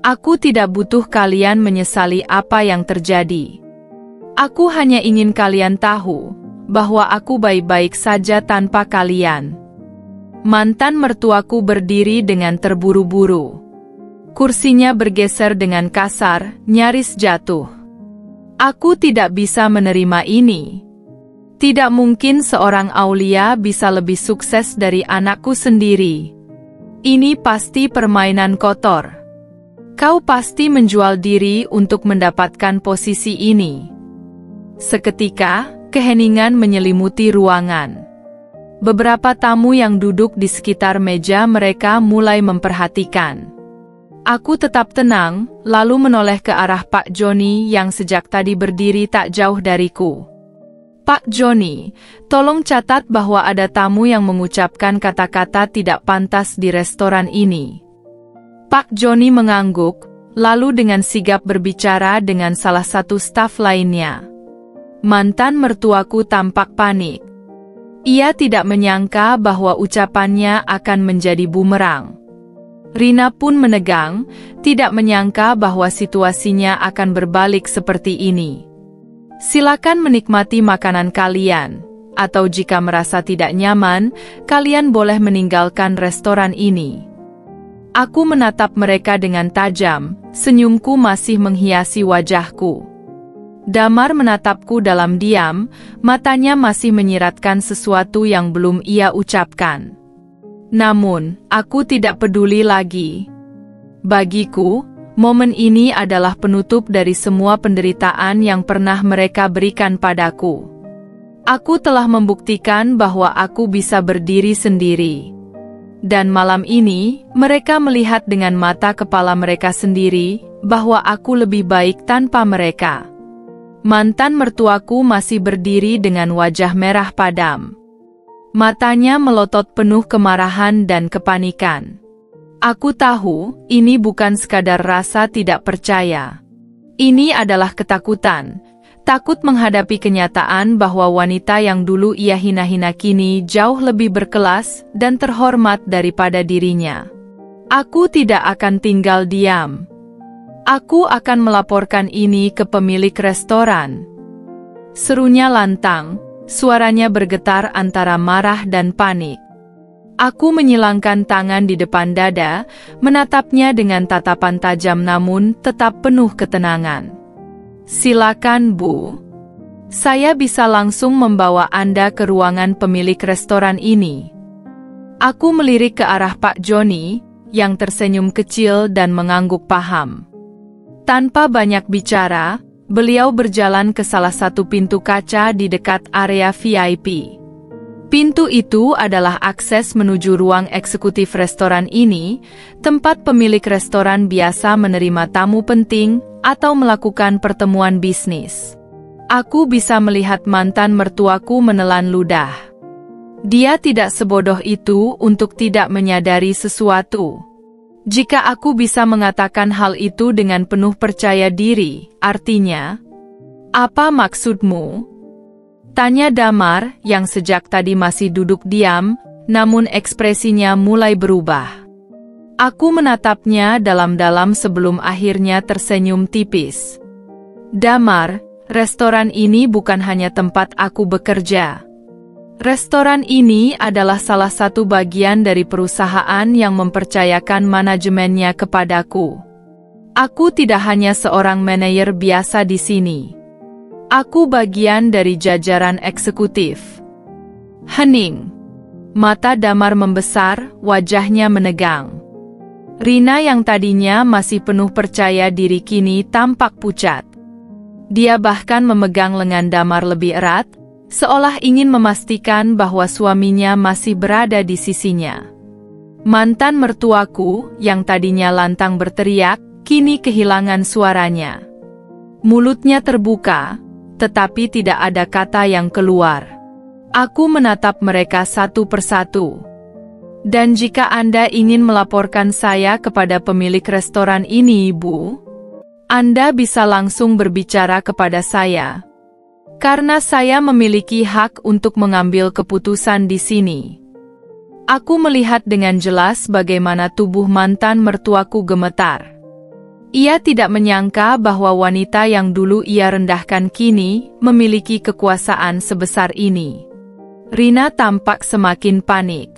Speaker 1: Aku tidak butuh kalian menyesali apa yang terjadi. Aku hanya ingin kalian tahu bahwa aku baik-baik saja tanpa kalian." Mantan mertuaku berdiri dengan terburu-buru. Kursinya bergeser dengan kasar, nyaris jatuh. Aku tidak bisa menerima ini. Tidak mungkin seorang Aulia bisa lebih sukses dari anakku sendiri. Ini pasti permainan kotor. Kau pasti menjual diri untuk mendapatkan posisi ini. Seketika, keheningan menyelimuti ruangan. beberapa tamu yang duduk di sekitar meja mereka mulai memperhatikan. Aku tetap tenang, lalu menoleh ke arah Pak Joni yang sejak tadi berdiri tak jauh dariku. Pak Joni, tolong catat bahwa ada tamu yang mengucapkan kata-kata tidak pantas di restoran ini. Pak Joni mengangguk, lalu dengan sigap berbicara dengan salah satu staf lainnya. Mantan mertuaku tampak panik. Ia tidak menyangka bahwa ucapannya akan menjadi bumerang. Rina pun menegang, tidak menyangka bahwa situasinya akan berbalik seperti ini. Silakan menikmati makanan kalian, atau jika merasa tidak nyaman, kalian boleh meninggalkan restoran ini. Aku menatap mereka dengan tajam, senyumku masih menghiasi wajahku. Damar menatapku dalam diam, matanya masih menyiratkan sesuatu yang belum ia ucapkan. Namun, aku tidak peduli lagi. Bagiku, momen ini adalah penutup dari semua penderitaan yang pernah mereka berikan padaku. Aku telah membuktikan bahwa aku bisa berdiri sendiri. Dan malam ini, mereka melihat dengan mata kepala mereka sendiri, bahwa aku lebih baik tanpa mereka. Mantan mertuaku masih berdiri dengan wajah merah padam. Matanya melotot penuh kemarahan dan kepanikan. Aku tahu, ini bukan sekadar rasa tidak percaya. Ini adalah ketakutan. Takut menghadapi kenyataan bahwa wanita yang dulu ia hina-hina kini jauh lebih berkelas dan terhormat daripada dirinya. Aku tidak akan tinggal diam. Aku akan melaporkan ini ke pemilik restoran. Serunya lantang, suaranya bergetar antara marah dan panik. Aku menyilangkan tangan di depan dada, menatapnya dengan tatapan tajam namun tetap penuh ketenangan. Silakan, Bu. Saya bisa langsung membawa Anda ke ruangan pemilik restoran ini. Aku melirik ke arah Pak Joni, yang tersenyum kecil dan mengangguk paham. Tanpa banyak bicara, beliau berjalan ke salah satu pintu kaca di dekat area VIP. Pintu itu adalah akses menuju ruang eksekutif restoran ini, tempat pemilik restoran biasa menerima tamu penting atau melakukan pertemuan bisnis. Aku bisa melihat mantan mertuaku menelan ludah. Dia tidak sebodoh itu untuk tidak menyadari sesuatu. Jika aku bisa mengatakan hal itu dengan penuh percaya diri, artinya, apa maksudmu? Tanya Damar, yang sejak tadi masih duduk diam, namun ekspresinya mulai berubah. Aku menatapnya dalam-dalam sebelum akhirnya tersenyum tipis. Damar, restoran ini bukan hanya tempat aku bekerja. Restoran ini adalah salah satu bagian dari perusahaan yang mempercayakan manajemennya kepadaku. Aku tidak hanya seorang manajer biasa di sini. Aku bagian dari jajaran eksekutif. Hening. Mata Damar membesar, wajahnya menegang. Rina yang tadinya masih penuh percaya diri kini tampak pucat. Dia bahkan memegang lengan Damar lebih erat, seolah ingin memastikan bahwa suaminya masih berada di sisinya. Mantan mertuaku, yang tadinya lantang berteriak, kini kehilangan suaranya. Mulutnya terbuka, tetapi tidak ada kata yang keluar. Aku menatap mereka satu persatu. Dan jika Anda ingin melaporkan saya kepada pemilik restoran ini, Bu, Anda bisa langsung berbicara kepada saya. Karena saya memiliki hak untuk mengambil keputusan di sini. Aku melihat dengan jelas bagaimana tubuh mantan mertuaku gemetar. Ia tidak menyangka bahwa wanita yang dulu ia rendahkan kini memiliki kekuasaan sebesar ini. Rina tampak semakin panik.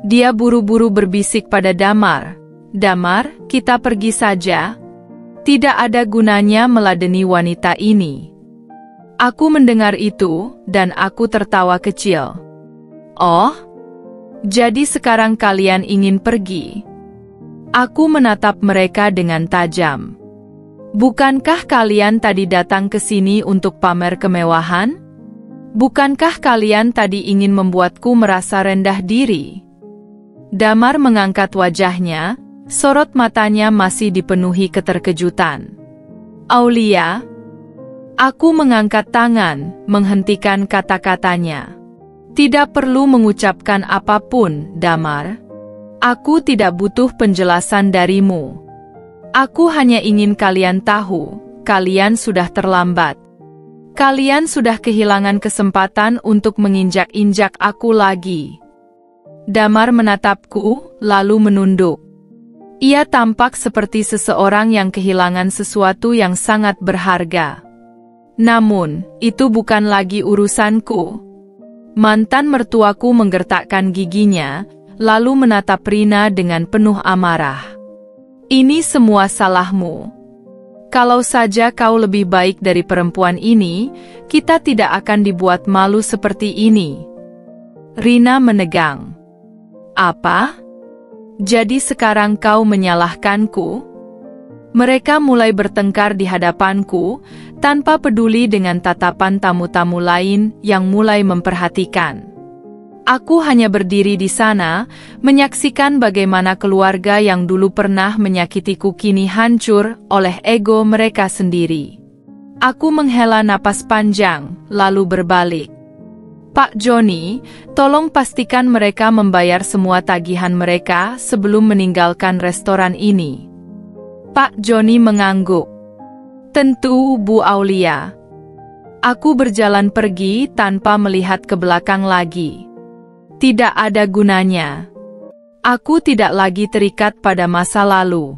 Speaker 1: Dia buru-buru berbisik pada Damar. Damar, kita pergi saja. Tidak ada gunanya meladeni wanita ini. Aku mendengar itu, dan aku tertawa kecil. Oh, jadi sekarang kalian ingin pergi? Aku menatap mereka dengan tajam. Bukankah kalian tadi datang ke sini untuk pamer kemewahan? Bukankah kalian tadi ingin membuatku merasa rendah diri? Damar mengangkat wajahnya, sorot matanya masih dipenuhi keterkejutan. Aulia, aku mengangkat tangan, menghentikan kata-katanya. Tidak perlu mengucapkan apapun, Damar. Aku tidak butuh penjelasan darimu. Aku hanya ingin kalian tahu, kalian sudah terlambat. Kalian sudah kehilangan kesempatan untuk menginjak-injak aku lagi. Damar menatapku, lalu menunduk. Ia tampak seperti seseorang yang kehilangan sesuatu yang sangat berharga. Namun, itu bukan lagi urusanku. Mantan mertuaku menggertakkan giginya, lalu menatap Rina dengan penuh amarah. Ini semua salahmu. Kalau saja kau lebih baik dari perempuan ini, kita tidak akan dibuat malu seperti ini. Rina menegang. Apa? Jadi sekarang kau menyalahkanku? Mereka mulai bertengkar di hadapanku, tanpa peduli dengan tatapan tamu-tamu lain yang mulai memperhatikan. Aku hanya berdiri di sana, menyaksikan bagaimana keluarga yang dulu pernah menyakitiku kini hancur oleh ego mereka sendiri. Aku menghela napas panjang, lalu berbalik. Pak Joni, tolong pastikan mereka membayar semua tagihan mereka sebelum meninggalkan restoran ini. Pak Joni mengangguk. Tentu, Bu Aulia. Aku berjalan pergi tanpa melihat ke belakang lagi. Tidak ada gunanya. Aku tidak lagi terikat pada masa lalu.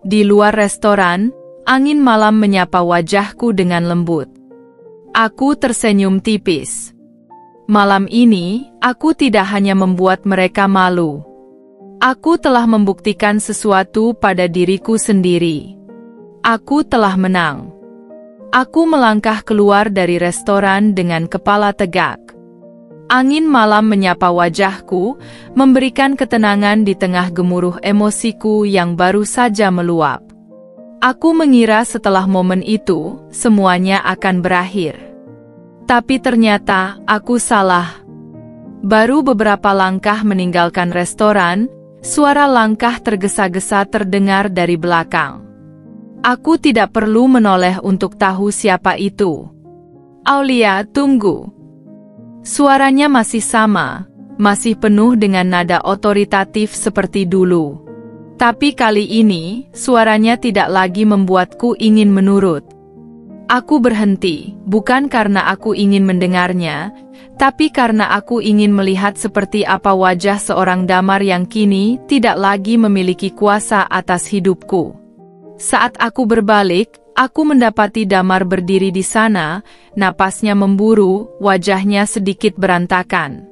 Speaker 1: Di luar restoran, angin malam menyapa wajahku dengan lembut. Aku tersenyum tipis. Malam ini, aku tidak hanya membuat mereka malu. Aku telah membuktikan sesuatu pada diriku sendiri. Aku telah menang. Aku melangkah keluar dari restoran dengan kepala tegak. Angin malam menyapa wajahku, memberikan ketenangan di tengah gemuruh emosiku yang baru saja meluap. Aku mengira setelah momen itu, semuanya akan berakhir. Tapi ternyata, aku salah. Baru beberapa langkah meninggalkan restoran, suara langkah tergesa-gesa terdengar dari belakang. Aku tidak perlu menoleh untuk tahu siapa itu. Aulia, tunggu. Suaranya masih sama, masih penuh dengan nada otoritatif seperti dulu. Tapi kali ini, suaranya tidak lagi membuatku ingin menurut. Aku berhenti, bukan karena aku ingin mendengarnya, tapi karena aku ingin melihat seperti apa wajah seorang Damar yang kini tidak lagi memiliki kuasa atas hidupku. Saat aku berbalik, aku mendapati Damar berdiri di sana, napasnya memburu, wajahnya sedikit berantakan.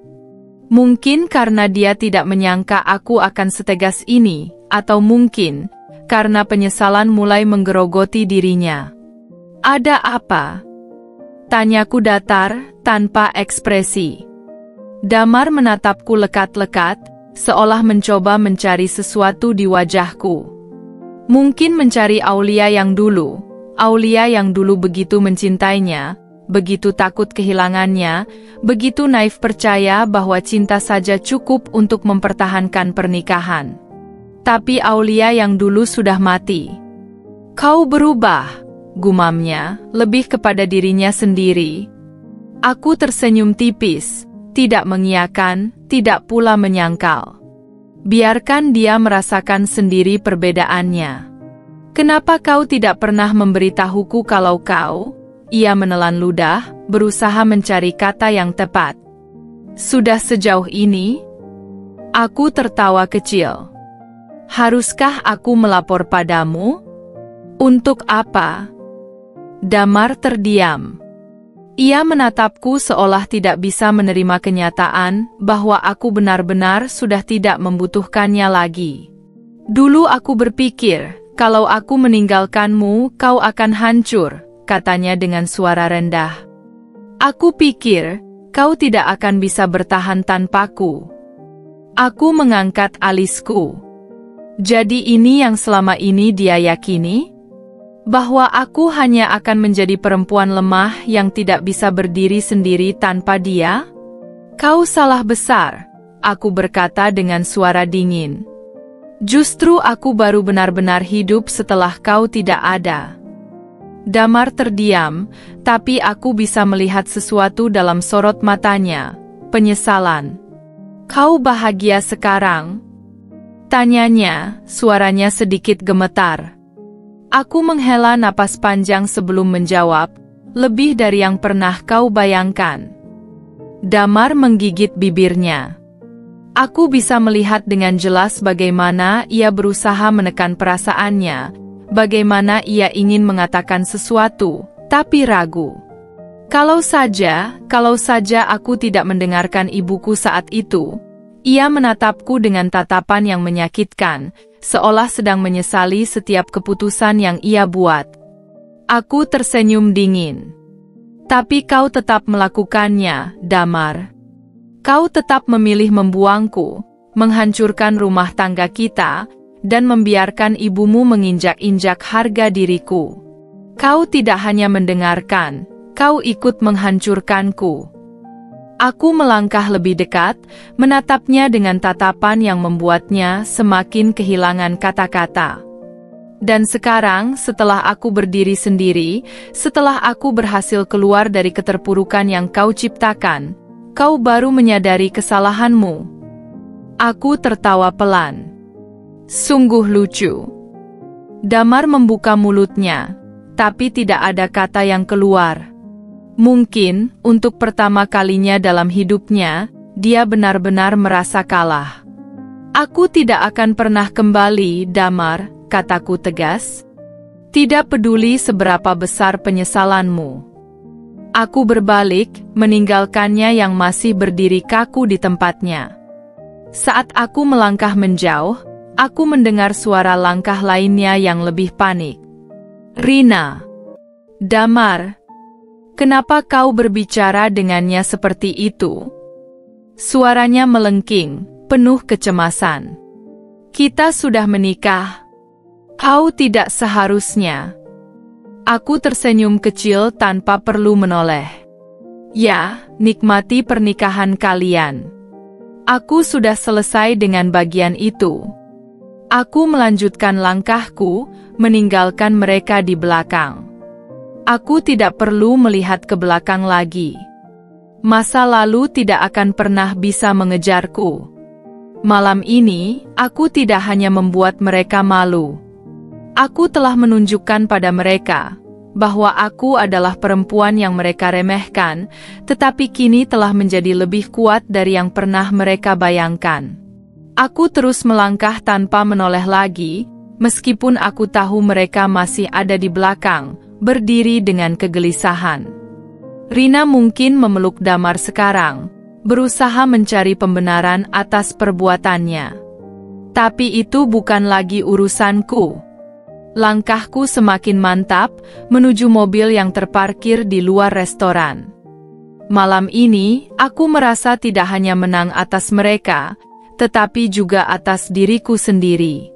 Speaker 1: Mungkin karena dia tidak menyangka aku akan setegas ini, atau mungkin karena penyesalan mulai menggerogoti dirinya. Ada apa? Tanyaku datar, tanpa ekspresi. Damar menatapku lekat-lekat, seolah mencoba mencari sesuatu di wajahku. Mungkin mencari Aulia yang dulu begitu mencintainya, begitu takut kehilangannya, begitu naif percaya bahwa cinta saja cukup untuk mempertahankan pernikahan. Tapi Aulia yang dulu sudah mati. Kau berubah, gumamnya, lebih kepada dirinya sendiri. Aku tersenyum tipis, tidak mengiyakan, tidak pula menyangkal. Biarkan dia merasakan sendiri perbedaannya. Kenapa kau tidak pernah memberitahuku kalau kau? Ia menelan ludah, berusaha mencari kata yang tepat. Sudah sejauh ini? Aku tertawa kecil. Haruskah aku melapor padamu? Untuk apa? Damar terdiam. Ia menatapku seolah tidak bisa menerima kenyataan bahwa aku benar-benar sudah tidak membutuhkannya lagi. Dulu aku berpikir, kalau aku meninggalkanmu, kau akan hancur, katanya dengan suara rendah. Aku pikir, kau tidak akan bisa bertahan tanpaku. Aku mengangkat alisku. Jadi ini yang selama ini dia yakini? Bahwa aku hanya akan menjadi perempuan lemah yang tidak bisa berdiri sendiri tanpa dia? Kau salah besar, aku berkata dengan suara dingin. Justru aku baru benar-benar hidup setelah kau tidak ada. Damar terdiam, tapi aku bisa melihat sesuatu dalam sorot matanya, penyesalan. Kau bahagia sekarang? Tanyanya, suaranya sedikit gemetar. Aku menghela napas panjang sebelum menjawab, lebih dari yang pernah kau bayangkan. Damar menggigit bibirnya. Aku bisa melihat dengan jelas bagaimana ia berusaha menekan perasaannya, bagaimana ia ingin mengatakan sesuatu, tapi ragu. Kalau saja aku tidak mendengarkan ibuku saat itu. Ia menatapku dengan tatapan yang menyakitkan, seolah sedang menyesali setiap keputusan yang ia buat. Aku tersenyum dingin. Tapi kau tetap melakukannya, Damar. Kau tetap memilih membuangku, menghancurkan rumah tangga kita, dan membiarkan ibumu menginjak-injak harga diriku. Kau tidak hanya mendengarkan, kau ikut menghancurkanku. Aku melangkah lebih dekat, menatapnya dengan tatapan yang membuatnya semakin kehilangan kata-kata. Dan sekarang, setelah aku berdiri sendiri, setelah aku berhasil keluar dari keterpurukan yang kau ciptakan, kau baru menyadari kesalahanmu. Aku tertawa pelan. Sungguh lucu. Damar membuka mulutnya, tapi tidak ada kata yang keluar. Mungkin, untuk pertama kalinya dalam hidupnya, dia benar-benar merasa kalah. Aku tidak akan pernah kembali, Damar, kataku tegas. Tidak peduli seberapa besar penyesalanmu. Aku berbalik, meninggalkannya yang masih berdiri kaku di tempatnya. Saat aku melangkah menjauh, aku mendengar suara langkah lainnya yang lebih panik. Rina. Damar. Kenapa kau berbicara dengannya seperti itu? Suaranya melengking, penuh kecemasan. Kita sudah menikah. Kau tidak seharusnya. Aku tersenyum kecil tanpa perlu menoleh. Ya, nikmati pernikahan kalian. Aku sudah selesai dengan bagian itu. Aku melanjutkan langkahku, meninggalkan mereka di belakang. Aku tidak perlu melihat ke belakang lagi. Masa lalu tidak akan pernah bisa mengejarku. Malam ini, aku tidak hanya membuat mereka malu. Aku telah menunjukkan pada mereka bahwa aku adalah perempuan yang mereka remehkan, tetapi kini telah menjadi lebih kuat dari yang pernah mereka bayangkan. Aku terus melangkah tanpa menoleh lagi, meskipun aku tahu mereka masih ada di belakang, berdiri dengan kegelisahan. Rina mungkin memeluk Damar sekarang, berusaha mencari pembenaran atas perbuatannya. Tapi itu bukan lagi urusanku. Langkahku semakin mantap, menuju mobil yang terparkir di luar restoran. Malam ini, aku merasa tidak hanya menang atas mereka, tetapi juga atas diriku sendiri.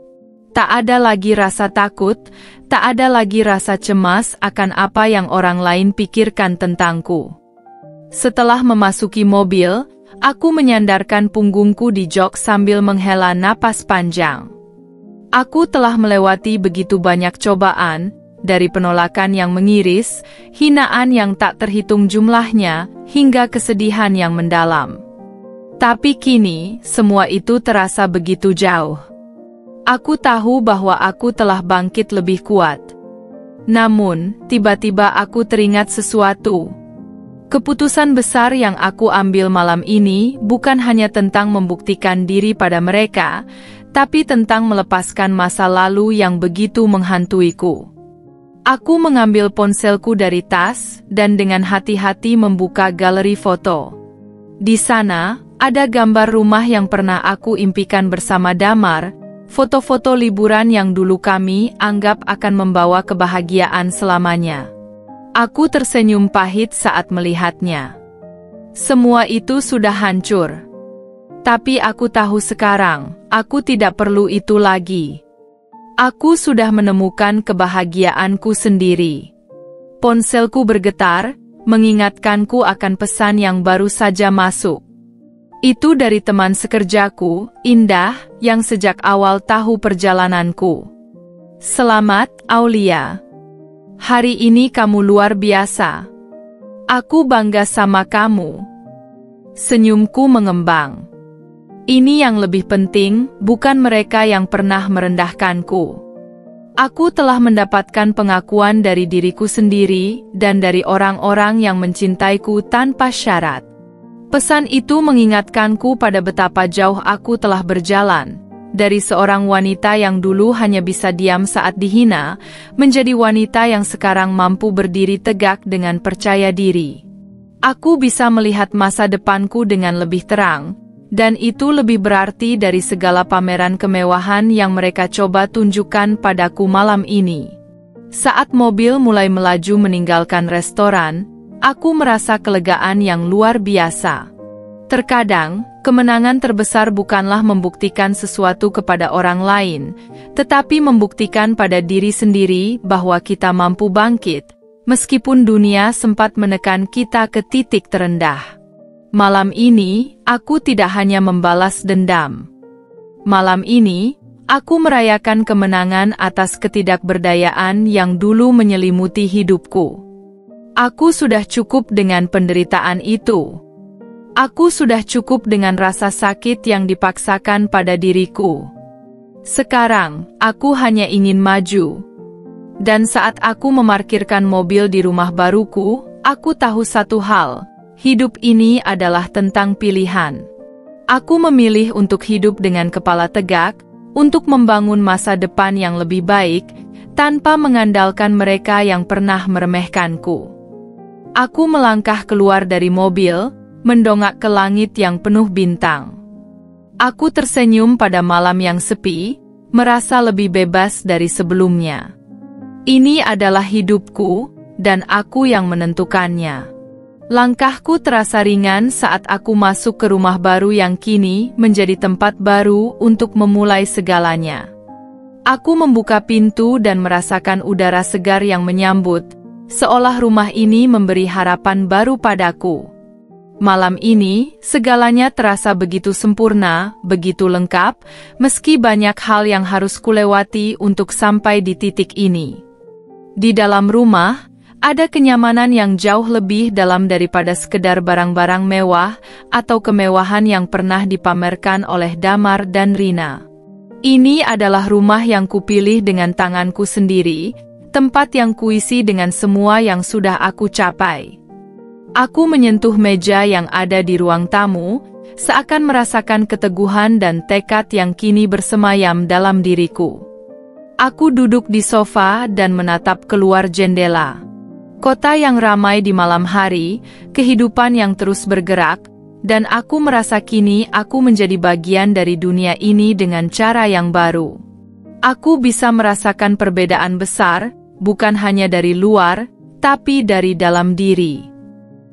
Speaker 1: Tak ada lagi rasa takut, tak ada lagi rasa cemas akan apa yang orang lain pikirkan tentangku. Setelah memasuki mobil, aku menyandarkan punggungku di jok sambil menghela napas panjang. Aku telah melewati begitu banyak cobaan, dari penolakan yang mengiris, hinaan yang tak terhitung jumlahnya, hingga kesedihan yang mendalam. Tapi kini, semua itu terasa begitu jauh. Aku tahu bahwa aku telah bangkit lebih kuat. Namun, tiba-tiba aku teringat sesuatu. Keputusan besar yang aku ambil malam ini bukan hanya tentang membuktikan diri pada mereka, tapi tentang melepaskan masa lalu yang begitu menghantuiku. Aku mengambil ponselku dari tas, dan dengan hati-hati membuka galeri foto. Di sana, ada gambar rumah yang pernah aku impikan bersama Damar, foto-foto liburan yang dulu kami anggap akan membawa kebahagiaan selamanya. Aku tersenyum pahit saat melihatnya. Semua itu sudah hancur. Tapi aku tahu sekarang, aku tidak perlu itu lagi. Aku sudah menemukan kebahagiaanku sendiri. Ponselku bergetar, mengingatkanku akan pesan yang baru saja masuk. Itu dari teman sekerjaku, Indah, yang sejak awal tahu perjalananku. Selamat, Aulia. Hari ini kamu luar biasa. Aku bangga sama kamu. Senyumku mengembang. Ini yang lebih penting, bukan mereka yang pernah merendahkanku. Aku telah mendapatkan pengakuan dari diriku sendiri dan dari orang-orang yang mencintaiku tanpa syarat. Pesan itu mengingatkanku pada betapa jauh aku telah berjalan, dari seorang wanita yang dulu hanya bisa diam saat dihina, menjadi wanita yang sekarang mampu berdiri tegak dengan percaya diri. Aku bisa melihat masa depanku dengan lebih terang, dan itu lebih berarti dari segala pameran kemewahan yang mereka coba tunjukkan padaku malam ini. Saat mobil mulai melaju meninggalkan restoran, aku merasa kelegaan yang luar biasa. Terkadang, kemenangan terbesar bukanlah membuktikan sesuatu kepada orang lain, tetapi membuktikan pada diri sendiri bahwa kita mampu bangkit, meskipun dunia sempat menekan kita ke titik terendah. Malam ini, aku tidak hanya membalas dendam. Malam ini, aku merayakan kemenangan atas ketidakberdayaan yang dulu menyelimuti hidupku. Aku sudah cukup dengan penderitaan itu. Aku sudah cukup dengan rasa sakit yang dipaksakan pada diriku. Sekarang, aku hanya ingin maju. Dan saat aku memarkirkan mobil di rumah baruku, aku tahu satu hal. Hidup ini adalah tentang pilihan. Aku memilih untuk hidup dengan kepala tegak, untuk membangun masa depan yang lebih baik, tanpa mengandalkan mereka yang pernah meremehkanku. Aku melangkah keluar dari mobil, mendongak ke langit yang penuh bintang. Aku tersenyum pada malam yang sepi, merasa lebih bebas dari sebelumnya. Ini adalah hidupku, dan aku yang menentukannya. Langkahku terasa ringan saat aku masuk ke rumah baru yang kini menjadi tempat baru untuk memulai segalanya. Aku membuka pintu dan merasakan udara segar yang menyambut, seolah rumah ini memberi harapan baru padaku. Malam ini, segalanya terasa begitu sempurna, begitu lengkap, meski banyak hal yang harus kulewati untuk sampai di titik ini. Di dalam rumah, ada kenyamanan yang jauh lebih dalam daripada sekedar barang-barang mewah atau kemewahan yang pernah dipamerkan oleh Damar dan Rina. Ini adalah rumah yang kupilih dengan tanganku sendiri, tempat yang kuisi dengan semua yang sudah aku capai. Aku menyentuh meja yang ada di ruang tamu, seakan merasakan keteguhan dan tekad yang kini bersemayam dalam diriku. Aku duduk di sofa dan menatap keluar jendela. Kota yang ramai di malam hari, kehidupan yang terus bergerak, dan aku merasa kini aku menjadi bagian dari dunia ini dengan cara yang baru. Aku bisa merasakan perbedaan besar, bukan hanya dari luar, tapi dari dalam diri.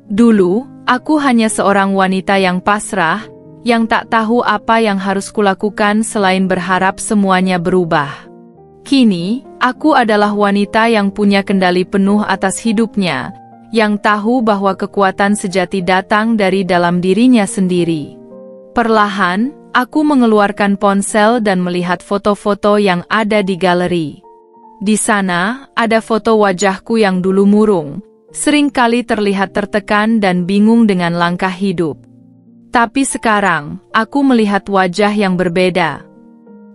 Speaker 1: Dulu, aku hanya seorang wanita yang pasrah, yang tak tahu apa yang harus kulakukan selain berharap semuanya berubah. Kini, aku adalah wanita yang punya kendali penuh atas hidupnya, yang tahu bahwa kekuatan sejati datang dari dalam dirinya sendiri. Perlahan, aku mengeluarkan ponsel dan melihat foto-foto yang ada di galeri. Di sana, ada foto wajahku yang dulu murung, seringkali terlihat tertekan dan bingung dengan langkah hidup. Tapi sekarang, aku melihat wajah yang berbeda.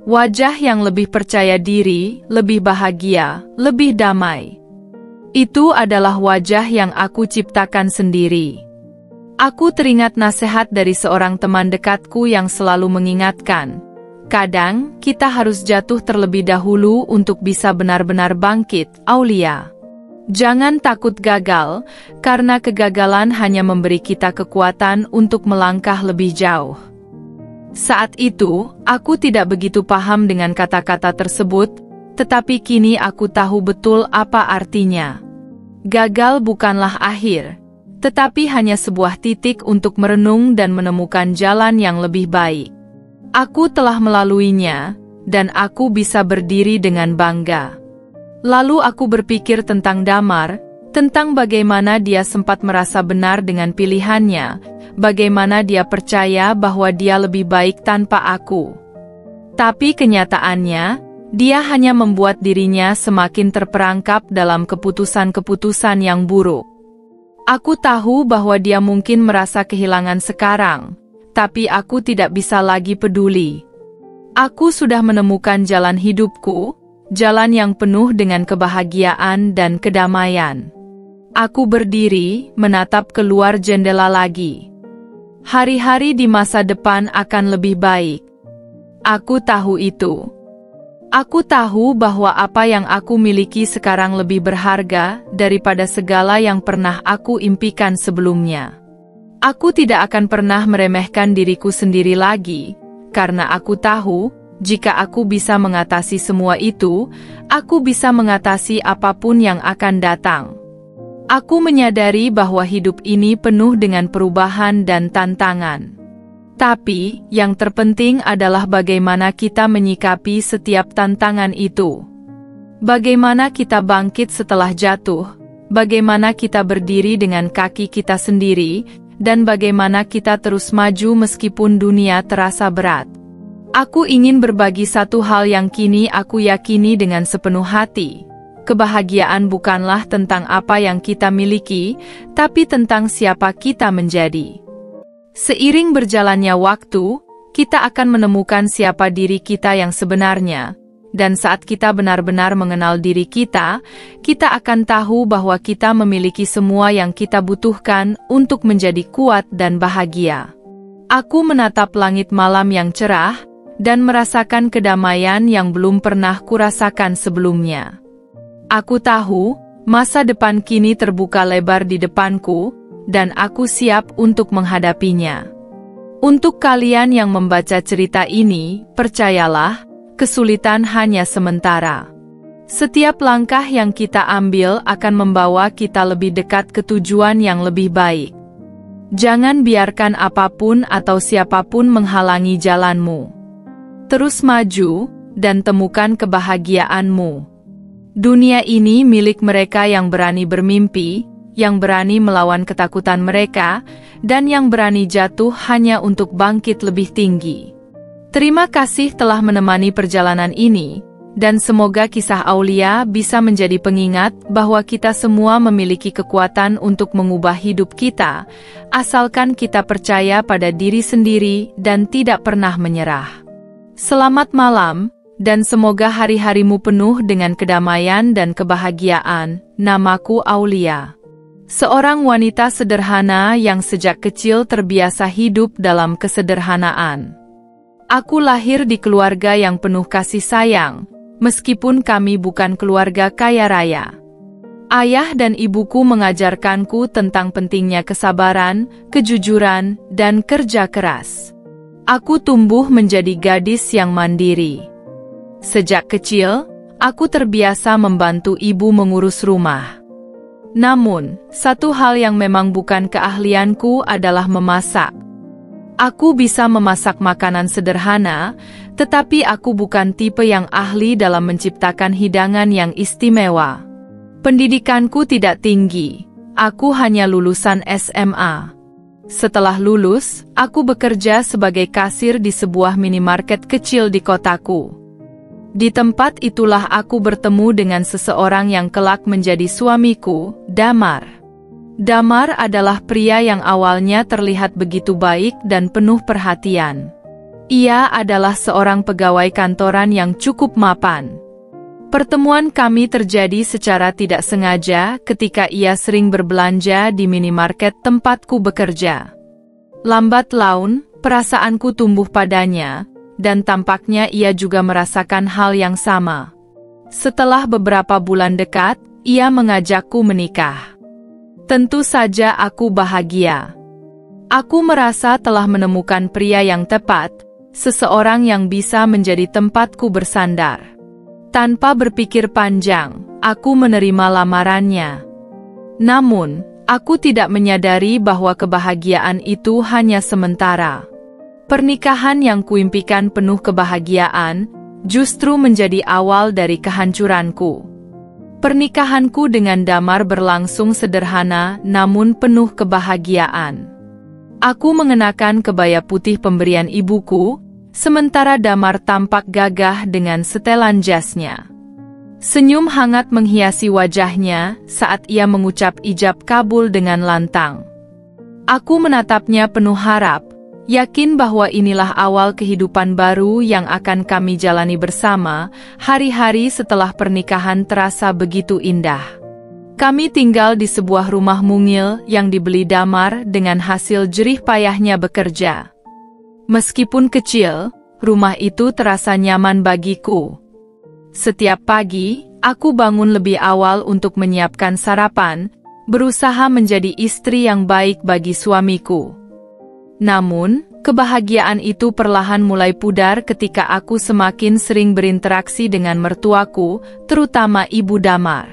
Speaker 1: Wajah yang lebih percaya diri, lebih bahagia, lebih damai. Itu adalah wajah yang aku ciptakan sendiri. Aku teringat nasihat dari seorang teman dekatku yang selalu mengingatkan, kadang kita harus jatuh terlebih dahulu untuk bisa benar-benar bangkit, Aulia. Jangan takut gagal, karena kegagalan hanya memberi kita kekuatan untuk melangkah lebih jauh. Saat itu, aku tidak begitu paham dengan kata-kata tersebut, tetapi kini aku tahu betul apa artinya. Gagal bukanlah akhir, tetapi hanya sebuah titik untuk merenung dan menemukan jalan yang lebih baik. Aku telah melaluinya, dan aku bisa berdiri dengan bangga. Lalu aku berpikir tentang Damar, tentang bagaimana dia sempat merasa benar dengan pilihannya, bagaimana dia percaya bahwa dia lebih baik tanpa aku. Tapi kenyataannya, dia hanya membuat dirinya semakin terperangkap dalam keputusan-keputusan yang buruk. Aku tahu bahwa dia mungkin merasa kehilangan sekarang, tapi aku tidak bisa lagi peduli. Aku sudah menemukan jalan hidupku, jalan yang penuh dengan kebahagiaan dan kedamaian. Aku berdiri, menatap keluar jendela lagi. Hari-hari di masa depan akan lebih baik. Aku tahu itu. Aku tahu bahwa apa yang aku miliki sekarang lebih berharga daripada segala yang pernah aku impikan sebelumnya. Aku tidak akan pernah meremehkan diriku sendiri lagi, karena aku tahu, jika aku bisa mengatasi semua itu, aku bisa mengatasi apapun yang akan datang. Aku menyadari bahwa hidup ini penuh dengan perubahan dan tantangan. Tapi, yang terpenting adalah bagaimana kita menyikapi setiap tantangan itu. Bagaimana kita bangkit setelah jatuh, bagaimana kita berdiri dengan kaki kita sendiri, dan bagaimana kita terus maju meskipun dunia terasa berat. Aku ingin berbagi satu hal yang kini aku yakini dengan sepenuh hati. Kebahagiaan bukanlah tentang apa yang kita miliki, tapi tentang siapa kita menjadi. Seiring berjalannya waktu, kita akan menemukan siapa diri kita yang sebenarnya, dan saat kita benar-benar mengenal diri kita akan tahu bahwa kita memiliki semua yang kita butuhkan untuk menjadi kuat dan bahagia. Aku menatap langit malam yang cerah, dan merasakan kedamaian yang belum pernah kurasakan sebelumnya. Aku tahu, masa depan kini terbuka lebar di depanku, dan aku siap untuk menghadapinya. Untuk kalian yang membaca cerita ini, percayalah, kesulitan hanya sementara. Setiap langkah yang kita ambil akan membawa kita lebih dekat ke tujuan yang lebih baik. Jangan biarkan apapun atau siapapun menghalangi jalanmu. Terus maju, dan temukan kebahagiaanmu. Dunia ini milik mereka yang berani bermimpi, yang berani melawan ketakutan mereka, dan yang berani jatuh hanya untuk bangkit lebih tinggi. Terima kasih telah menemani perjalanan ini, dan semoga kisah Aulia bisa menjadi pengingat bahwa kita semua memiliki kekuatan untuk mengubah hidup kita, asalkan kita percaya pada diri sendiri dan tidak pernah menyerah. Selamat malam, dan semoga hari-harimu penuh dengan kedamaian dan kebahagiaan. Namaku Aulia. Seorang wanita sederhana yang sejak kecil terbiasa hidup dalam kesederhanaan. Aku lahir di keluarga yang penuh kasih sayang, meskipun kami bukan keluarga kaya raya. Ayah dan ibuku mengajarkanku tentang pentingnya kesabaran, kejujuran, dan kerja keras. Aku tumbuh menjadi gadis yang mandiri. Sejak kecil, aku terbiasa membantu ibu mengurus rumah. Namun, satu hal yang memang bukan keahlianku adalah memasak. Aku bisa memasak makanan sederhana, tetapi aku bukan tipe yang ahli dalam menciptakan hidangan yang istimewa. Pendidikanku tidak tinggi, aku hanya lulusan SMA. Setelah lulus, aku bekerja sebagai kasir di sebuah minimarket kecil di kotaku. Di tempat itulah aku bertemu dengan seseorang yang kelak menjadi suamiku, Damar. Damar adalah pria yang awalnya terlihat begitu baik dan penuh perhatian. Ia adalah seorang pegawai kantoran yang cukup mapan. Pertemuan kami terjadi secara tidak sengaja ketika ia sering berbelanja di minimarket tempatku bekerja. Lambat laun, perasaanku tumbuh padanya, dan tampaknya ia juga merasakan hal yang sama. Setelah beberapa bulan dekat, ia mengajakku menikah. Tentu saja aku bahagia. Aku merasa telah menemukan pria yang tepat, seseorang yang bisa menjadi tempatku bersandar. Tanpa berpikir panjang, aku menerima lamarannya. Namun, aku tidak menyadari bahwa kebahagiaan itu hanya sementara. Pernikahan yang kuimpikan penuh kebahagiaan, justru menjadi awal dari kehancuranku. Pernikahanku dengan Damar berlangsung sederhana namun penuh kebahagiaan. Aku mengenakan kebaya putih pemberian ibuku, sementara Damar tampak gagah dengan setelan jasnya. Senyum hangat menghiasi wajahnya saat ia mengucap ijab kabul dengan lantang. Aku menatapnya penuh harap, yakin bahwa inilah awal kehidupan baru yang akan kami jalani bersama. Hari-hari setelah pernikahan terasa begitu indah. Kami tinggal di sebuah rumah mungil yang dibeli Damar dengan hasil jerih payahnya bekerja. Meskipun kecil, rumah itu terasa nyaman bagiku. Setiap pagi, aku bangun lebih awal untuk menyiapkan sarapan, berusaha menjadi istri yang baik bagi suamiku. Namun, kebahagiaan itu perlahan mulai pudar ketika aku semakin sering berinteraksi dengan mertuaku, terutama Ibu Damar.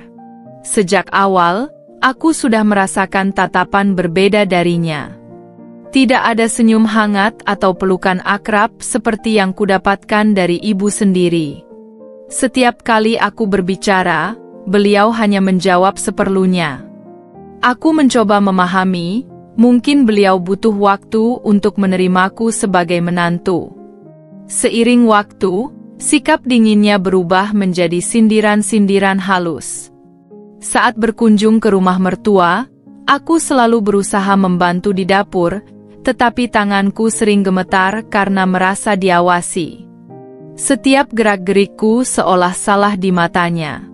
Speaker 1: Sejak awal, aku sudah merasakan tatapan berbeda darinya. Tidak ada senyum hangat atau pelukan akrab seperti yang kudapatkan dari ibu sendiri. Setiap kali aku berbicara, beliau hanya menjawab seperlunya. Aku mencoba memahami, mungkin beliau butuh waktu untuk menerimaku sebagai menantu. Seiring waktu, sikap dinginnya berubah menjadi sindiran-sindiran halus. Saat berkunjung ke rumah mertua, aku selalu berusaha membantu di dapur, tetapi tanganku sering gemetar karena merasa diawasi. Setiap gerak-gerikku seolah salah di matanya.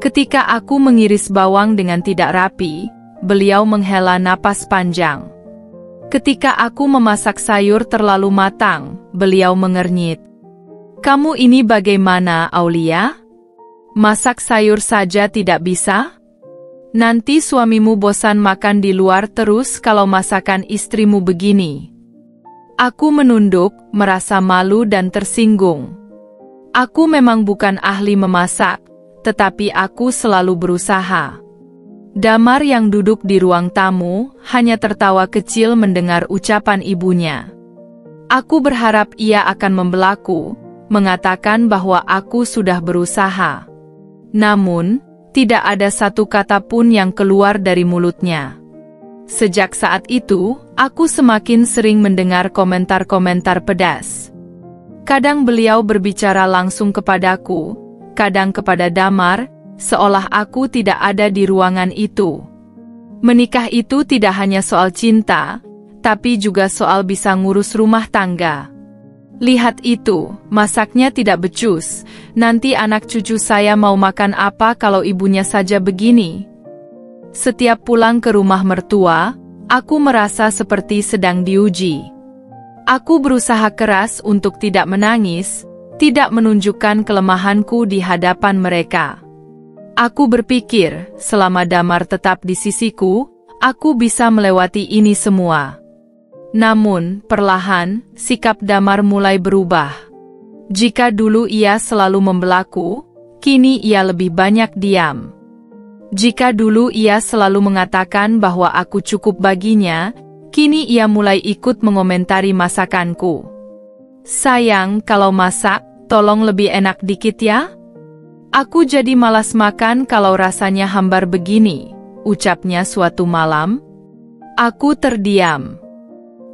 Speaker 1: Ketika aku mengiris bawang dengan tidak rapi, beliau menghela napas panjang. Ketika aku memasak sayur terlalu matang, beliau mengernyit. "Kamu ini bagaimana, Aulia? Masak sayur saja tidak bisa? Nanti suamimu bosan makan di luar terus kalau masakan istrimu begini." Aku menunduk, merasa malu dan tersinggung. Aku memang bukan ahli memasak, tetapi aku selalu berusaha. Damar yang duduk di ruang tamu, hanya tertawa kecil mendengar ucapan ibunya. Aku berharap ia akan membelaku, mengatakan bahwa aku sudah berusaha. Namun, tidak ada satu kata pun yang keluar dari mulutnya. Sejak saat itu, aku semakin sering mendengar komentar-komentar pedas. Kadang beliau berbicara langsung kepadaku, kadang kepada Damar, seolah aku tidak ada di ruangan itu. Menikah itu tidak hanya soal cinta, tapi juga soal bisa ngurus rumah tangga. Lihat itu, masaknya tidak becus, nanti anak cucu saya mau makan apa kalau ibunya saja begini? Setiap pulang ke rumah mertua, aku merasa seperti sedang diuji. Aku berusaha keras untuk tidak menangis, tidak menunjukkan kelemahanku di hadapan mereka. Aku berpikir, selama Damar tetap di sisiku, aku bisa melewati ini semua. Namun, perlahan, sikap Damar mulai berubah. Jika dulu ia selalu membelaku, kini ia lebih banyak diam. Jika dulu ia selalu mengatakan bahwa aku cukup baginya, kini ia mulai ikut mengomentari masakanku. "Sayang, kalau masak, tolong lebih enak dikit ya? Aku jadi malas makan kalau rasanya hambar begini," ucapnya suatu malam. Aku terdiam.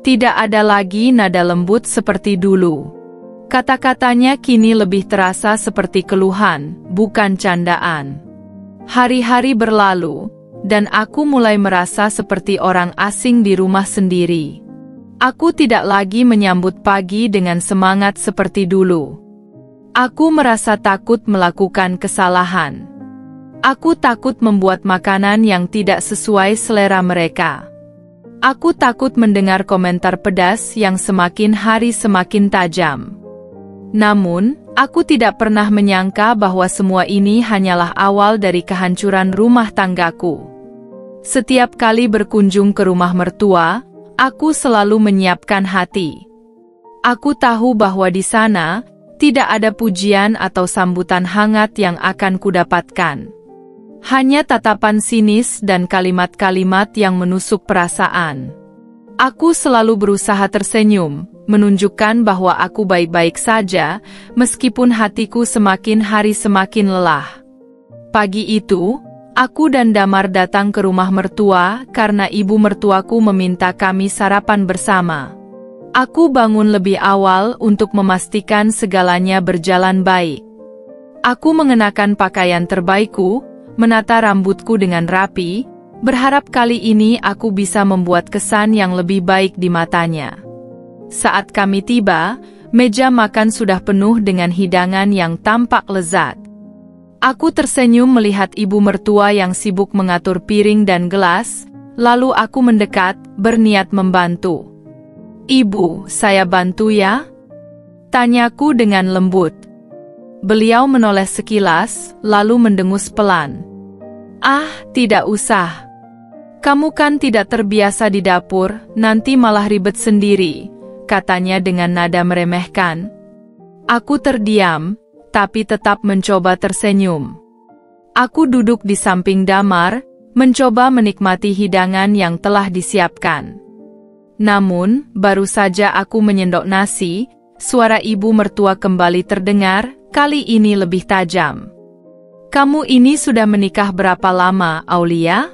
Speaker 1: Tidak ada lagi nada lembut seperti dulu. Kata-katanya kini lebih terasa seperti keluhan, bukan candaan. Hari-hari berlalu, dan aku mulai merasa seperti orang asing di rumah sendiri. Aku tidak lagi menyambut pagi dengan semangat seperti dulu. Aku merasa takut melakukan kesalahan. Aku takut membuat makanan yang tidak sesuai selera mereka. Aku takut mendengar komentar pedas yang semakin hari semakin tajam. Namun, aku tidak pernah menyangka bahwa semua ini hanyalah awal dari kehancuran rumah tanggaku. Setiap kali berkunjung ke rumah mertua, aku selalu menyiapkan hati. Aku tahu bahwa di sana, tidak ada pujian atau sambutan hangat yang akan kudapatkan. Hanya tatapan sinis dan kalimat-kalimat yang menusuk perasaan. Aku selalu berusaha tersenyum, menunjukkan bahwa aku baik-baik saja, meskipun hatiku semakin hari semakin lelah. Pagi itu, aku dan Damar datang ke rumah mertua karena ibu mertuaku meminta kami sarapan bersama. Aku bangun lebih awal untuk memastikan segalanya berjalan baik. Aku mengenakan pakaian terbaikku, menata rambutku dengan rapi, berharap kali ini aku bisa membuat kesan yang lebih baik di matanya. Saat kami tiba, meja makan sudah penuh dengan hidangan yang tampak lezat. Aku tersenyum melihat ibu mertua yang sibuk mengatur piring dan gelas, lalu aku mendekat, berniat membantu. "Ibu, saya bantu ya?" tanyaku dengan lembut. Beliau menoleh sekilas, lalu mendengus pelan. "Ah, tidak usah. Kamu kan tidak terbiasa di dapur, nanti malah ribet sendiri," katanya dengan nada meremehkan. Aku terdiam, tapi tetap mencoba tersenyum. Aku duduk di samping Damar, mencoba menikmati hidangan yang telah disiapkan. Namun, baru saja aku menyendok nasi, suara ibu mertua kembali terdengar, kali ini lebih tajam. "Kamu ini sudah menikah berapa lama, Aulia?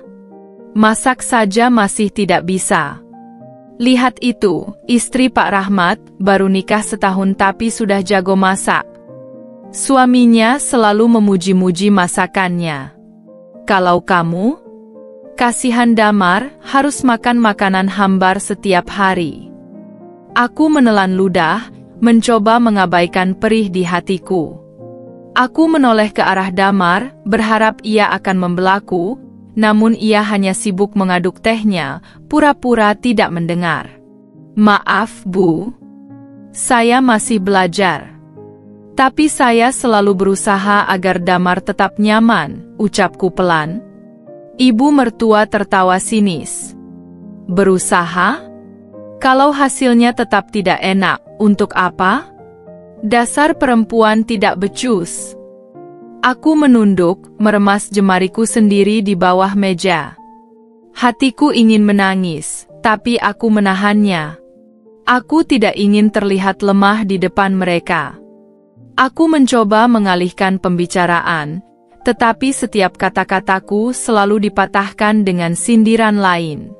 Speaker 1: Masak saja masih tidak bisa. Lihat itu, istri Pak Rahmat, baru nikah setahun tapi sudah jago masak. Suaminya selalu memuji-muji masakannya. Kalau kamu?" Kasihan Damar, harus makan makanan hambar setiap hari. Aku menelan ludah, mencoba mengabaikan perih di hatiku. Aku menoleh ke arah Damar, berharap ia akan membelaku, namun ia hanya sibuk mengaduk tehnya, pura-pura tidak mendengar. "Maaf, Bu. Saya masih belajar. Tapi saya selalu berusaha agar Damar tetap nyaman," ucapku pelan. Ibu mertua tertawa sinis. "Berusaha? Kalau hasilnya tetap tidak enak, untuk apa? Dasar perempuan tidak becus." Aku menunduk, meremas jemariku sendiri di bawah meja. Hatiku ingin menangis, tapi aku menahannya. Aku tidak ingin terlihat lemah di depan mereka. Aku mencoba mengalihkan pembicaraan, tetapi setiap kata-kataku selalu dipatahkan dengan sindiran lain.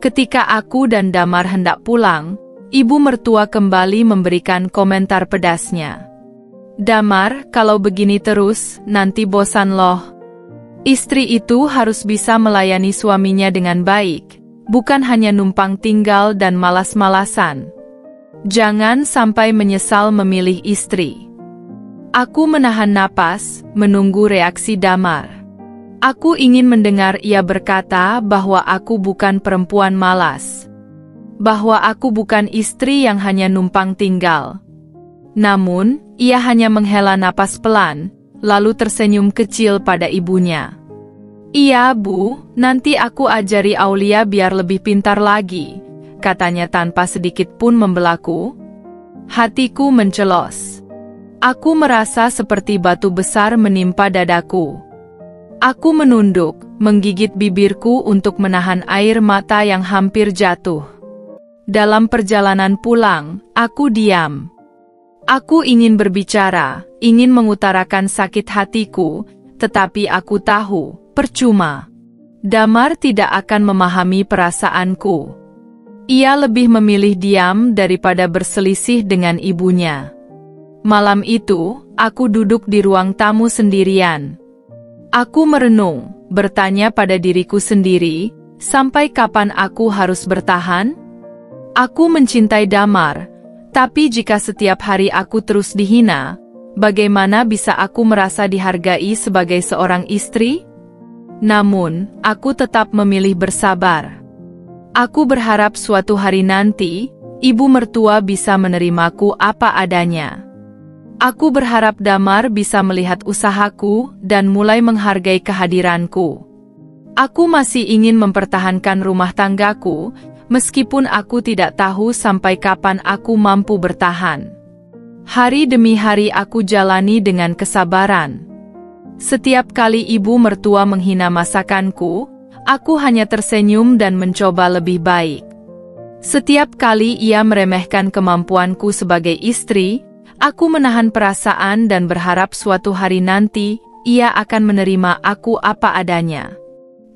Speaker 1: Ketika aku dan Damar hendak pulang, ibu mertua kembali memberikan komentar pedasnya. "Damar, kalau begini terus, nanti bosan loh. Istri itu harus bisa melayani suaminya dengan baik, bukan hanya numpang tinggal dan malas-malasan. Jangan sampai menyesal memilih istri." Aku menahan napas, menunggu reaksi Damar. Aku ingin mendengar ia berkata bahwa aku bukan perempuan malas. Bahwa aku bukan istri yang hanya numpang tinggal. Namun, ia hanya menghela napas pelan, lalu tersenyum kecil pada ibunya. "Iya, Bu, nanti aku ajari Aulia biar lebih pintar lagi," katanya tanpa sedikit pun membelaku. Hatiku mencelos. Aku merasa seperti batu besar menimpa dadaku. Aku menunduk, menggigit bibirku untuk menahan air mata yang hampir jatuh. Dalam perjalanan pulang, aku diam. Aku ingin berbicara, ingin mengutarakan sakit hatiku, tetapi aku tahu, percuma. Damar tidak akan memahami perasaanku. Ia lebih memilih diam daripada berselisih dengan ibunya. Malam itu, aku duduk di ruang tamu sendirian. Aku merenung, bertanya pada diriku sendiri, sampai kapan aku harus bertahan? Aku mencintai Damar, tapi jika setiap hari aku terus dihina, bagaimana bisa aku merasa dihargai sebagai seorang istri? Namun, aku tetap memilih bersabar. Aku berharap suatu hari nanti, ibu mertua bisa menerimaku apa adanya. Aku berharap Damar bisa melihat usahaku dan mulai menghargai kehadiranku. Aku masih ingin mempertahankan rumah tanggaku, meskipun aku tidak tahu sampai kapan aku mampu bertahan. Hari demi hari aku jalani dengan kesabaran. Setiap kali ibu mertua menghina masakanku, aku hanya tersenyum dan mencoba lebih baik. Setiap kali ia meremehkan kemampuanku sebagai istri, aku menahan perasaan dan berharap suatu hari nanti, ia akan menerima aku apa adanya.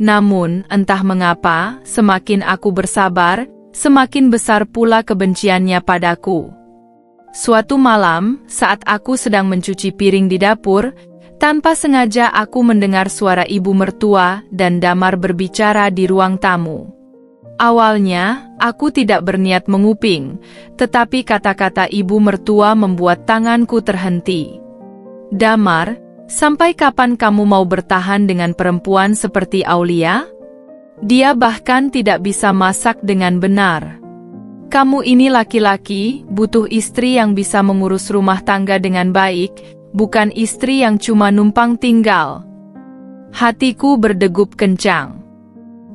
Speaker 1: Namun, entah mengapa, semakin aku bersabar, semakin besar pula kebenciannya padaku. Suatu malam, saat aku sedang mencuci piring di dapur, tanpa sengaja aku mendengar suara ibu mertua dan Damar berbicara di ruang tamu. Awalnya, aku tidak berniat menguping, tetapi kata-kata ibu mertua membuat tanganku terhenti. "Damar, sampai kapan kamu mau bertahan dengan perempuan seperti Aulia? Dia bahkan tidak bisa masak dengan benar. Kamu ini laki-laki, butuh istri yang bisa mengurus rumah tangga dengan baik, bukan istri yang cuma numpang tinggal." Hatiku berdegup kencang.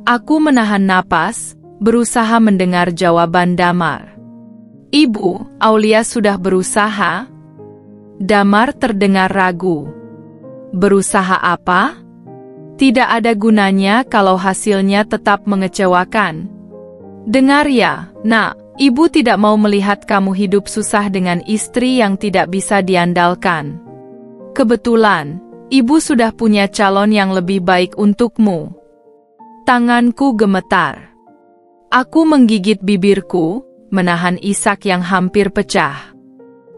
Speaker 1: Aku menahan napas, berusaha mendengar jawaban Damar. "Ibu, Aulia sudah berusaha?" Damar terdengar ragu. "Berusaha apa? Tidak ada gunanya kalau hasilnya tetap mengecewakan. Dengar ya, Nak, ibu tidak mau melihat kamu hidup susah dengan istri yang tidak bisa diandalkan. Kebetulan, ibu sudah punya calon yang lebih baik untukmu." Tanganku gemetar. Aku menggigit bibirku, menahan isak yang hampir pecah.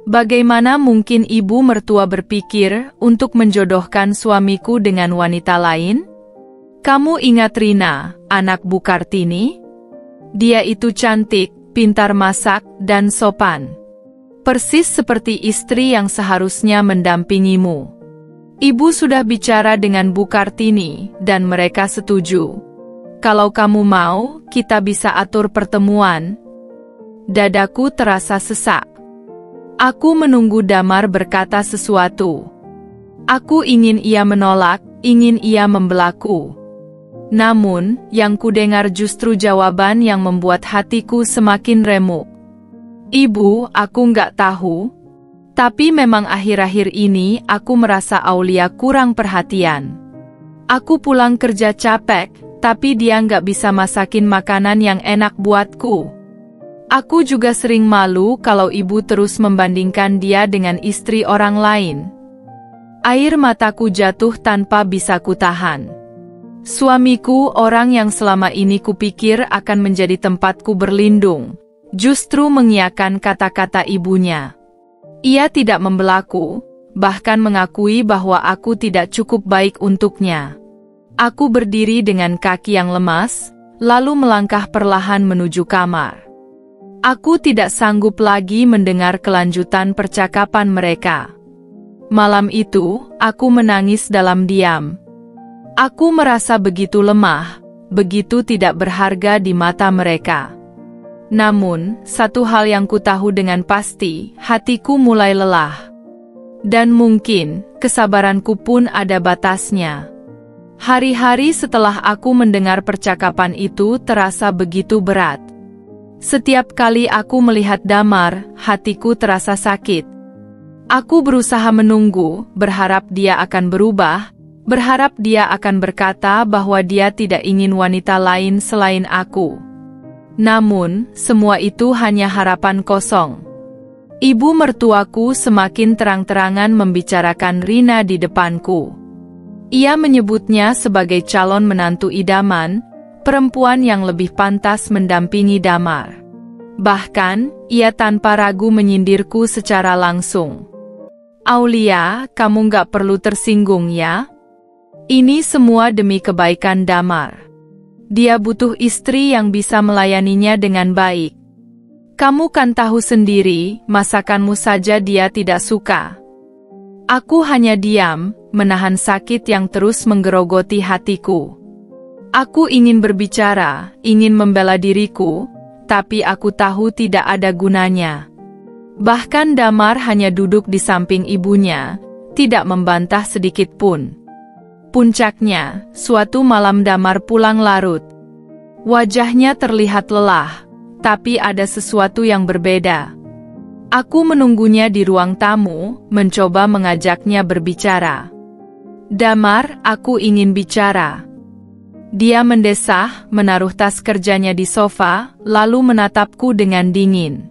Speaker 1: Bagaimana mungkin ibu mertua berpikir untuk menjodohkan suamiku dengan wanita lain? Kamu ingat Rina, anak Bu Kartini? Dia itu cantik, pintar masak, dan sopan. Persis seperti istri yang seharusnya mendampingimu. Ibu sudah bicara dengan Bu Kartini, dan mereka setuju. Kalau kamu mau, kita bisa atur pertemuan. Dadaku terasa sesak. Aku menunggu Damar berkata sesuatu. Aku ingin ia menolak, ingin ia membelaku. Namun, yang kudengar justru jawaban yang membuat hatiku semakin remuk. "Ibu, aku nggak tahu. Tapi memang akhir-akhir ini aku merasa Aulia kurang perhatian. Aku pulang kerja capek, tapi dia nggak bisa masakin makanan yang enak buatku. Aku juga sering malu kalau ibu terus membandingkan dia dengan istri orang lain." Air mataku jatuh tanpa bisa kutahan. Suamiku, orang yang selama ini kupikir akan menjadi tempatku berlindung, justru mengiyakan kata-kata ibunya. Ia tidak membelaku, bahkan mengakui bahwa aku tidak cukup baik untuknya. Aku berdiri dengan kaki yang lemas, lalu melangkah perlahan menuju kamar. Aku tidak sanggup lagi mendengar kelanjutan percakapan mereka. Malam itu, aku menangis dalam diam. Aku merasa begitu lemah, begitu tidak berharga di mata mereka. Namun, satu hal yang kutahu dengan pasti, hatiku mulai lelah. Dan mungkin, kesabaranku pun ada batasnya. Hari-hari setelah aku mendengar percakapan itu terasa begitu berat. Setiap kali aku melihat Damar, hatiku terasa sakit. Aku berusaha menunggu, berharap dia akan berubah, berharap dia akan berkata bahwa dia tidak ingin wanita lain selain aku. Namun, semua itu hanya harapan kosong. Ibu mertuaku semakin terang-terangan membicarakan Rina di depanku. Ia menyebutnya sebagai calon menantu idaman, perempuan yang lebih pantas mendampingi Damar. Bahkan, ia tanpa ragu menyindirku secara langsung. "Aulia, kamu nggak perlu tersinggung ya. Ini semua demi kebaikan Damar. Dia butuh istri yang bisa melayaninya dengan baik. Kamu kan tahu sendiri, masakanmu saja dia tidak suka." Aku hanya diam, menahan sakit yang terus menggerogoti hatiku. Aku ingin berbicara, ingin membela diriku, tapi aku tahu tidak ada gunanya. Bahkan Damar hanya duduk di samping ibunya, tidak membantah sedikit pun. Puncaknya, suatu malam Damar pulang larut. Wajahnya terlihat lelah, tapi ada sesuatu yang berbeda. Aku menunggunya di ruang tamu, mencoba mengajaknya berbicara. "Damar, aku ingin bicara." Dia mendesah, menaruh tas kerjanya di sofa, lalu menatapku dengan dingin.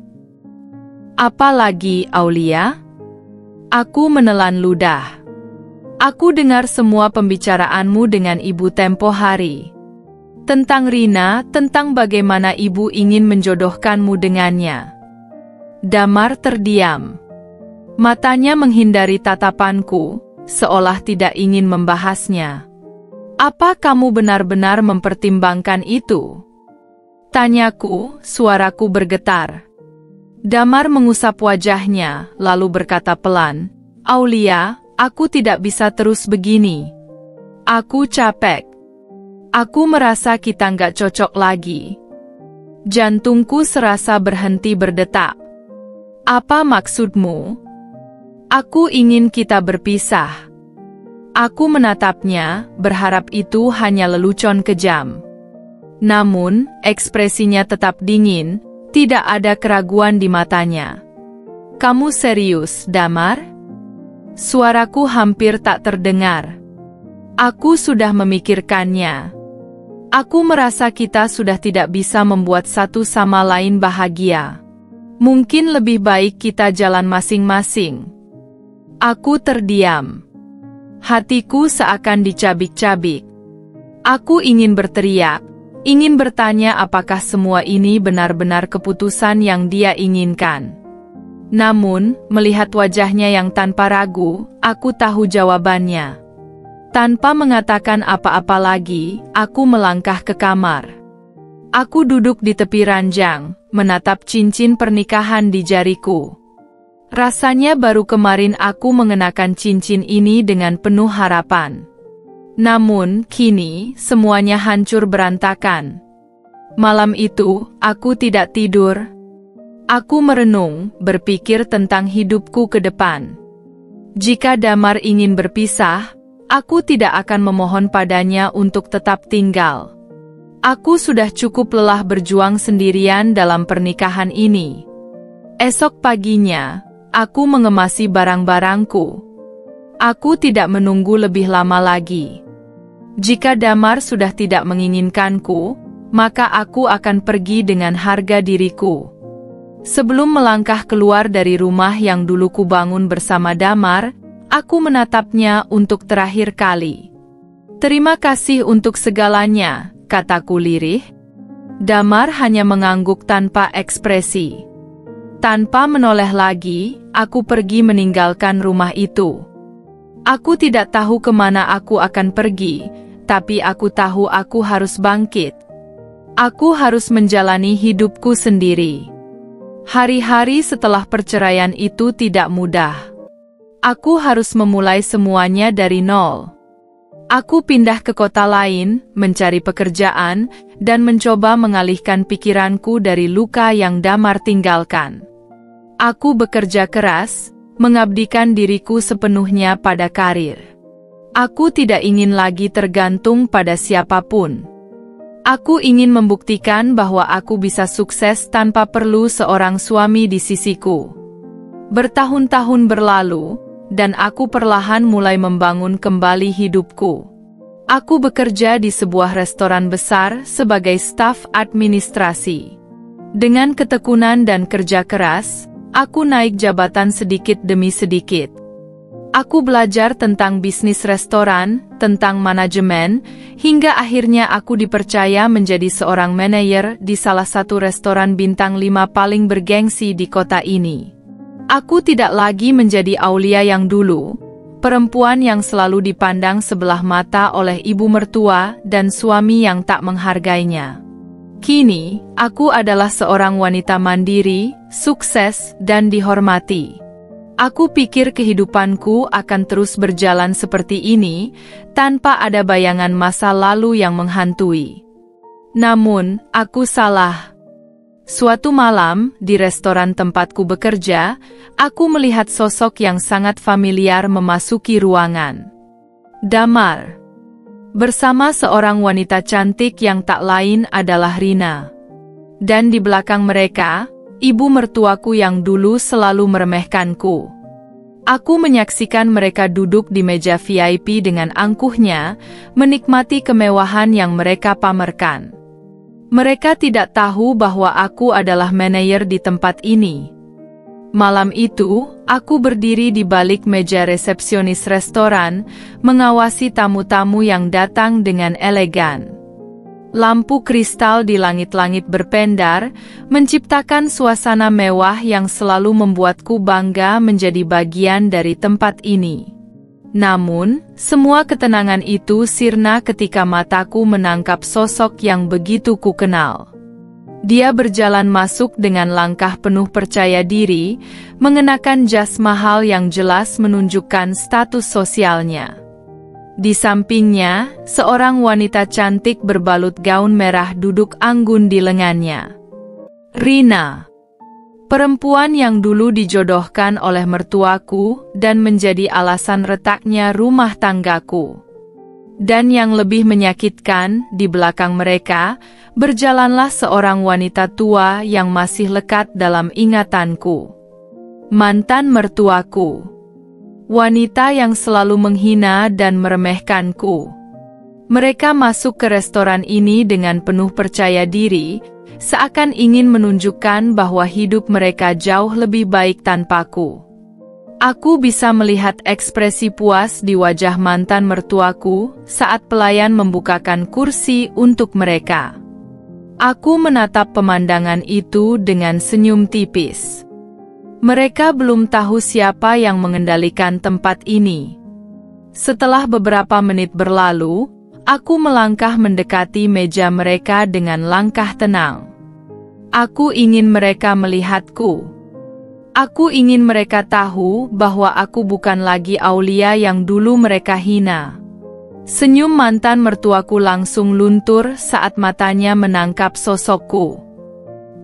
Speaker 1: "Apa lagi, Aulia?" Aku menelan ludah. "Aku dengar semua pembicaraanmu dengan ibu tempo hari. Tentang Rina, tentang bagaimana ibu ingin menjodohkanmu dengannya." Damar terdiam. Matanya menghindari tatapanku, seolah tidak ingin membahasnya. "Apa kamu benar-benar mempertimbangkan itu?" tanyaku, suaraku bergetar. Damar mengusap wajahnya, lalu berkata pelan, "Aulia, aku tidak bisa terus begini. Aku capek. Aku merasa kita nggak cocok lagi." Jantungku serasa berhenti berdetak. "Apa maksudmu?" "Aku ingin kita berpisah." Aku menatapnya, berharap itu hanya lelucon kejam. Namun, ekspresinya tetap dingin, tidak ada keraguan di matanya. "Kamu serius, Damar?" Suaraku hampir tak terdengar. "Aku sudah memikirkannya. Aku merasa kita sudah tidak bisa membuat satu sama lain bahagia. Mungkin lebih baik kita jalan masing-masing." Aku terdiam. Hatiku seakan dicabik-cabik. Aku ingin berteriak, ingin bertanya apakah semua ini benar-benar keputusan yang dia inginkan. Namun, melihat wajahnya yang tanpa ragu, aku tahu jawabannya. Tanpa mengatakan apa-apa lagi, aku melangkah ke kamar. Aku duduk di tepi ranjang, menatap cincin pernikahan di jariku. Rasanya baru kemarin aku mengenakan cincin ini dengan penuh harapan. Namun, kini, semuanya hancur berantakan. Malam itu, aku tidak tidur. Aku merenung, berpikir tentang hidupku ke depan. Jika Damar ingin berpisah, aku tidak akan memohon padanya untuk tetap tinggal. Aku sudah cukup lelah berjuang sendirian dalam pernikahan ini. Esok paginya, aku mengemasi barang-barangku. Aku tidak menunggu lebih lama lagi. Jika Damar sudah tidak menginginkanku, maka aku akan pergi dengan harga diriku. Sebelum melangkah keluar dari rumah yang dulu kubangun bersama Damar, aku menatapnya untuk terakhir kali. "Terima kasih untuk segalanya," kataku lirih. Damar hanya mengangguk tanpa ekspresi. Tanpa menoleh lagi, aku pergi meninggalkan rumah itu. Aku tidak tahu kemana aku akan pergi, tapi aku tahu aku harus bangkit. Aku harus menjalani hidupku sendiri. Hari-hari setelah perceraian itu tidak mudah. Aku harus memulai semuanya dari nol. Aku pindah ke kota lain, mencari pekerjaan, dan mencoba mengalihkan pikiranku dari luka yang Damar tinggalkan. Aku bekerja keras, mengabdikan diriku sepenuhnya pada karir. Aku tidak ingin lagi tergantung pada siapapun. Aku ingin membuktikan bahwa aku bisa sukses tanpa perlu seorang suami di sisiku. Bertahun-tahun berlalu, dan aku perlahan mulai membangun kembali hidupku. Aku bekerja di sebuah restoran besar sebagai staf administrasi. Dengan ketekunan dan kerja keras, aku naik jabatan sedikit demi sedikit. Aku belajar tentang bisnis restoran, tentang manajemen, hingga akhirnya aku dipercaya menjadi seorang manajer di salah satu restoran bintang 5 paling bergengsi di kota ini. Aku tidak lagi menjadi Aulia yang dulu, perempuan yang selalu dipandang sebelah mata oleh ibu mertua dan suami yang tak menghargainya. Kini, aku adalah seorang wanita mandiri, sukses, dan dihormati. Aku pikir kehidupanku akan terus berjalan seperti ini, tanpa ada bayangan masa lalu yang menghantui. Namun, aku salah. Suatu malam, di restoran tempatku bekerja, aku melihat sosok yang sangat familiar memasuki ruangan. Damar. Bersama seorang wanita cantik yang tak lain adalah Rina. Dan di belakang mereka, ibu mertuaku yang dulu selalu meremehkanku. Aku menyaksikan mereka duduk di meja VIP dengan angkuhnya, menikmati kemewahan yang mereka pamerkan. Mereka tidak tahu bahwa aku adalah manajer di tempat ini. Malam itu, aku berdiri di balik meja resepsionis restoran, mengawasi tamu-tamu yang datang dengan elegan. Lampu kristal di langit-langit berpendar, menciptakan suasana mewah yang selalu membuatku bangga menjadi bagian dari tempat ini. Namun, semua ketenangan itu sirna ketika mataku menangkap sosok yang begitu kukenal. Dia berjalan masuk dengan langkah penuh percaya diri, mengenakan jas mahal yang jelas menunjukkan status sosialnya. Di sampingnya, seorang wanita cantik berbalut gaun merah duduk anggun di lengannya. Rina, perempuan yang dulu dijodohkan oleh mertuaku dan menjadi alasan retaknya rumah tanggaku. Dan yang lebih menyakitkan, di belakang mereka, berjalanlah seorang wanita tua yang masih lekat dalam ingatanku. Mantan mertuaku. Wanita yang selalu menghina dan meremehkanku. Mereka masuk ke restoran ini dengan penuh percaya diri, seakan ingin menunjukkan bahwa hidup mereka jauh lebih baik tanpaku. Aku bisa melihat ekspresi puas di wajah mantan mertuaku saat pelayan membukakan kursi untuk mereka. Aku menatap pemandangan itu dengan senyum tipis. Mereka belum tahu siapa yang mengendalikan tempat ini. Setelah beberapa menit berlalu, aku melangkah mendekati meja mereka dengan langkah tenang. Aku ingin mereka melihatku. Aku ingin mereka tahu bahwa aku bukan lagi Aulia yang dulu mereka hina. Senyum mantan mertuaku langsung luntur saat matanya menangkap sosokku.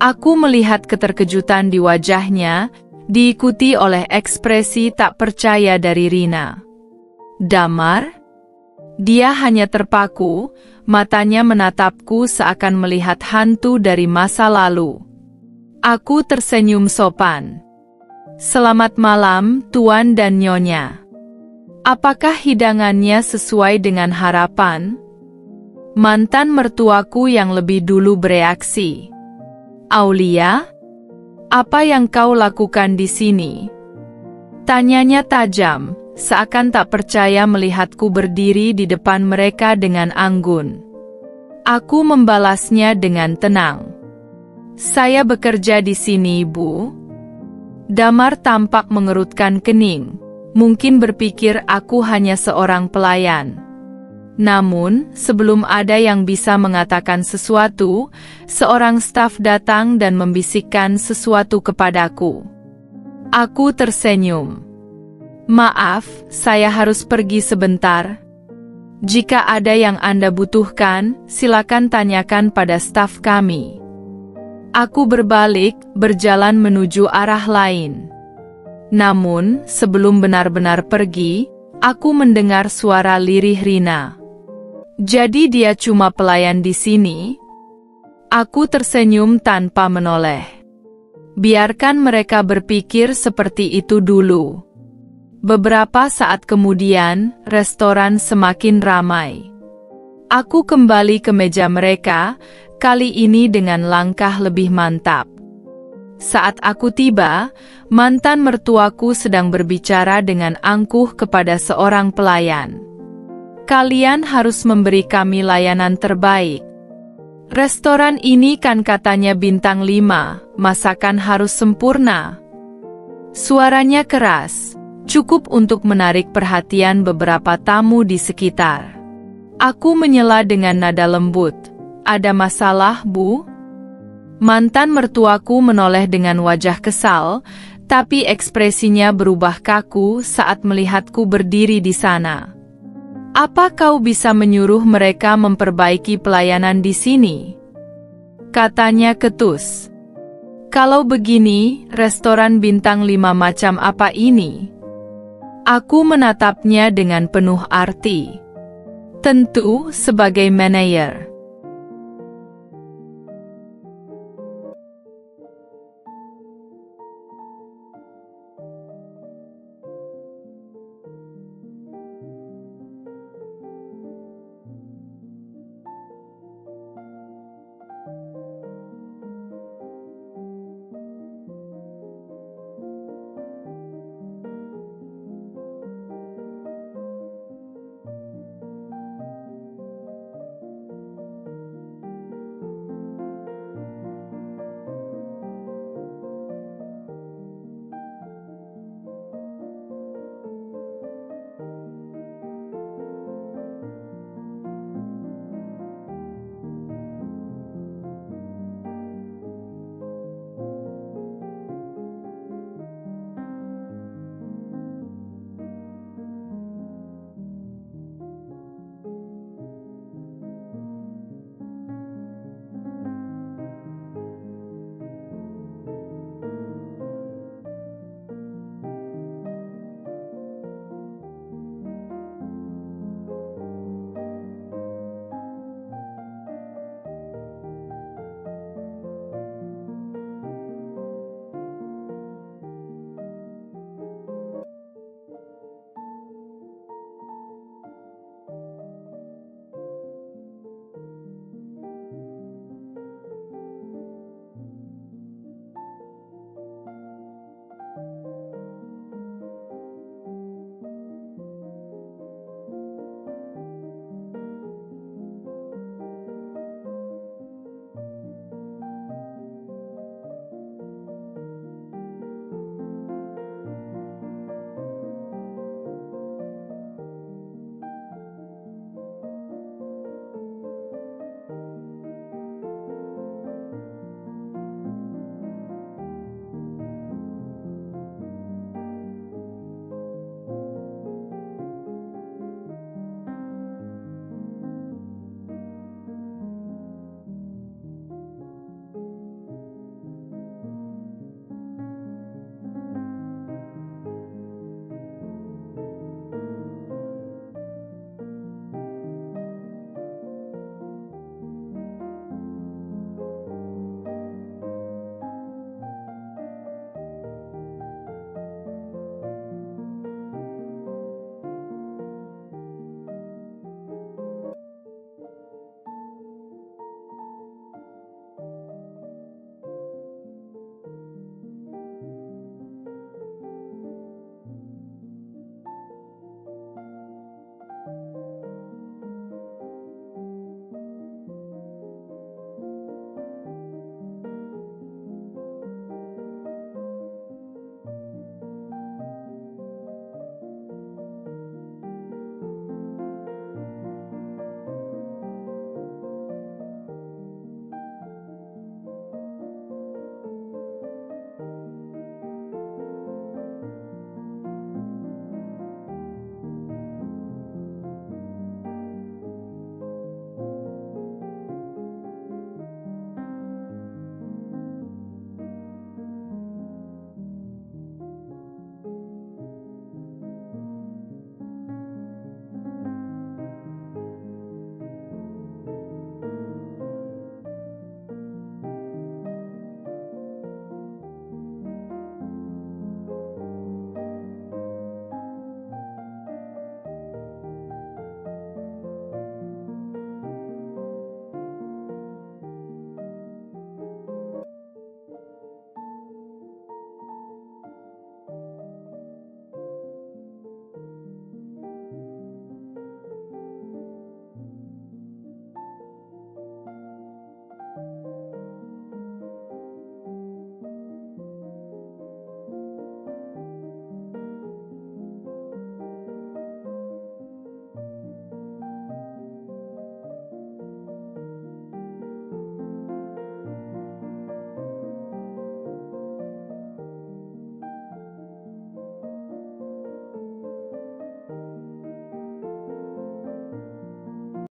Speaker 1: Aku melihat keterkejutan di wajahnya, diikuti oleh ekspresi tak percaya dari Rina. Damar? Dia hanya terpaku, matanya menatapku seakan melihat hantu dari masa lalu. Aku tersenyum sopan. Selamat malam, Tuan dan Nyonya. Apakah hidangannya sesuai dengan harapan? Mantan mertuaku yang lebih dulu bereaksi. Aulia? Apa yang kau lakukan di sini? Tanyanya tajam, seakan tak percaya melihatku berdiri di depan mereka dengan anggun. Aku membalasnya dengan tenang. Saya bekerja di sini, Bu. Damar tampak mengerutkan kening, mungkin berpikir aku hanya seorang pelayan. Namun, sebelum ada yang bisa mengatakan sesuatu, seorang staf datang dan membisikkan sesuatu kepadaku. Aku tersenyum. Maaf, saya harus pergi sebentar. Jika ada yang Anda butuhkan, silakan tanyakan pada staf kami. Aku berbalik, berjalan menuju arah lain. Namun, sebelum benar-benar pergi, aku mendengar suara lirih Rina. Jadi dia cuma pelayan di sini? Aku tersenyum tanpa menoleh. Biarkan mereka berpikir seperti itu dulu. Beberapa saat kemudian, restoran semakin ramai. Aku kembali ke meja mereka, kali ini dengan langkah lebih mantap. Saat aku tiba, mantan mertuaku sedang berbicara dengan angkuh kepada seorang pelayan. Kalian harus memberi kami layanan terbaik. Restoran ini kan katanya bintang 5, masakan harus sempurna. Suaranya keras, cukup untuk menarik perhatian beberapa tamu di sekitar. Aku menyela dengan nada lembut. Ada masalah, Bu? Mantan mertuaku menoleh dengan wajah kesal, tapi ekspresinya berubah kaku saat melihatku berdiri di sana. Apa kau bisa menyuruh mereka memperbaiki pelayanan di sini? Katanya ketus. Kalau begini, restoran bintang 5 macam apa ini? Aku menatapnya dengan penuh arti. Tentu, sebagai manajer.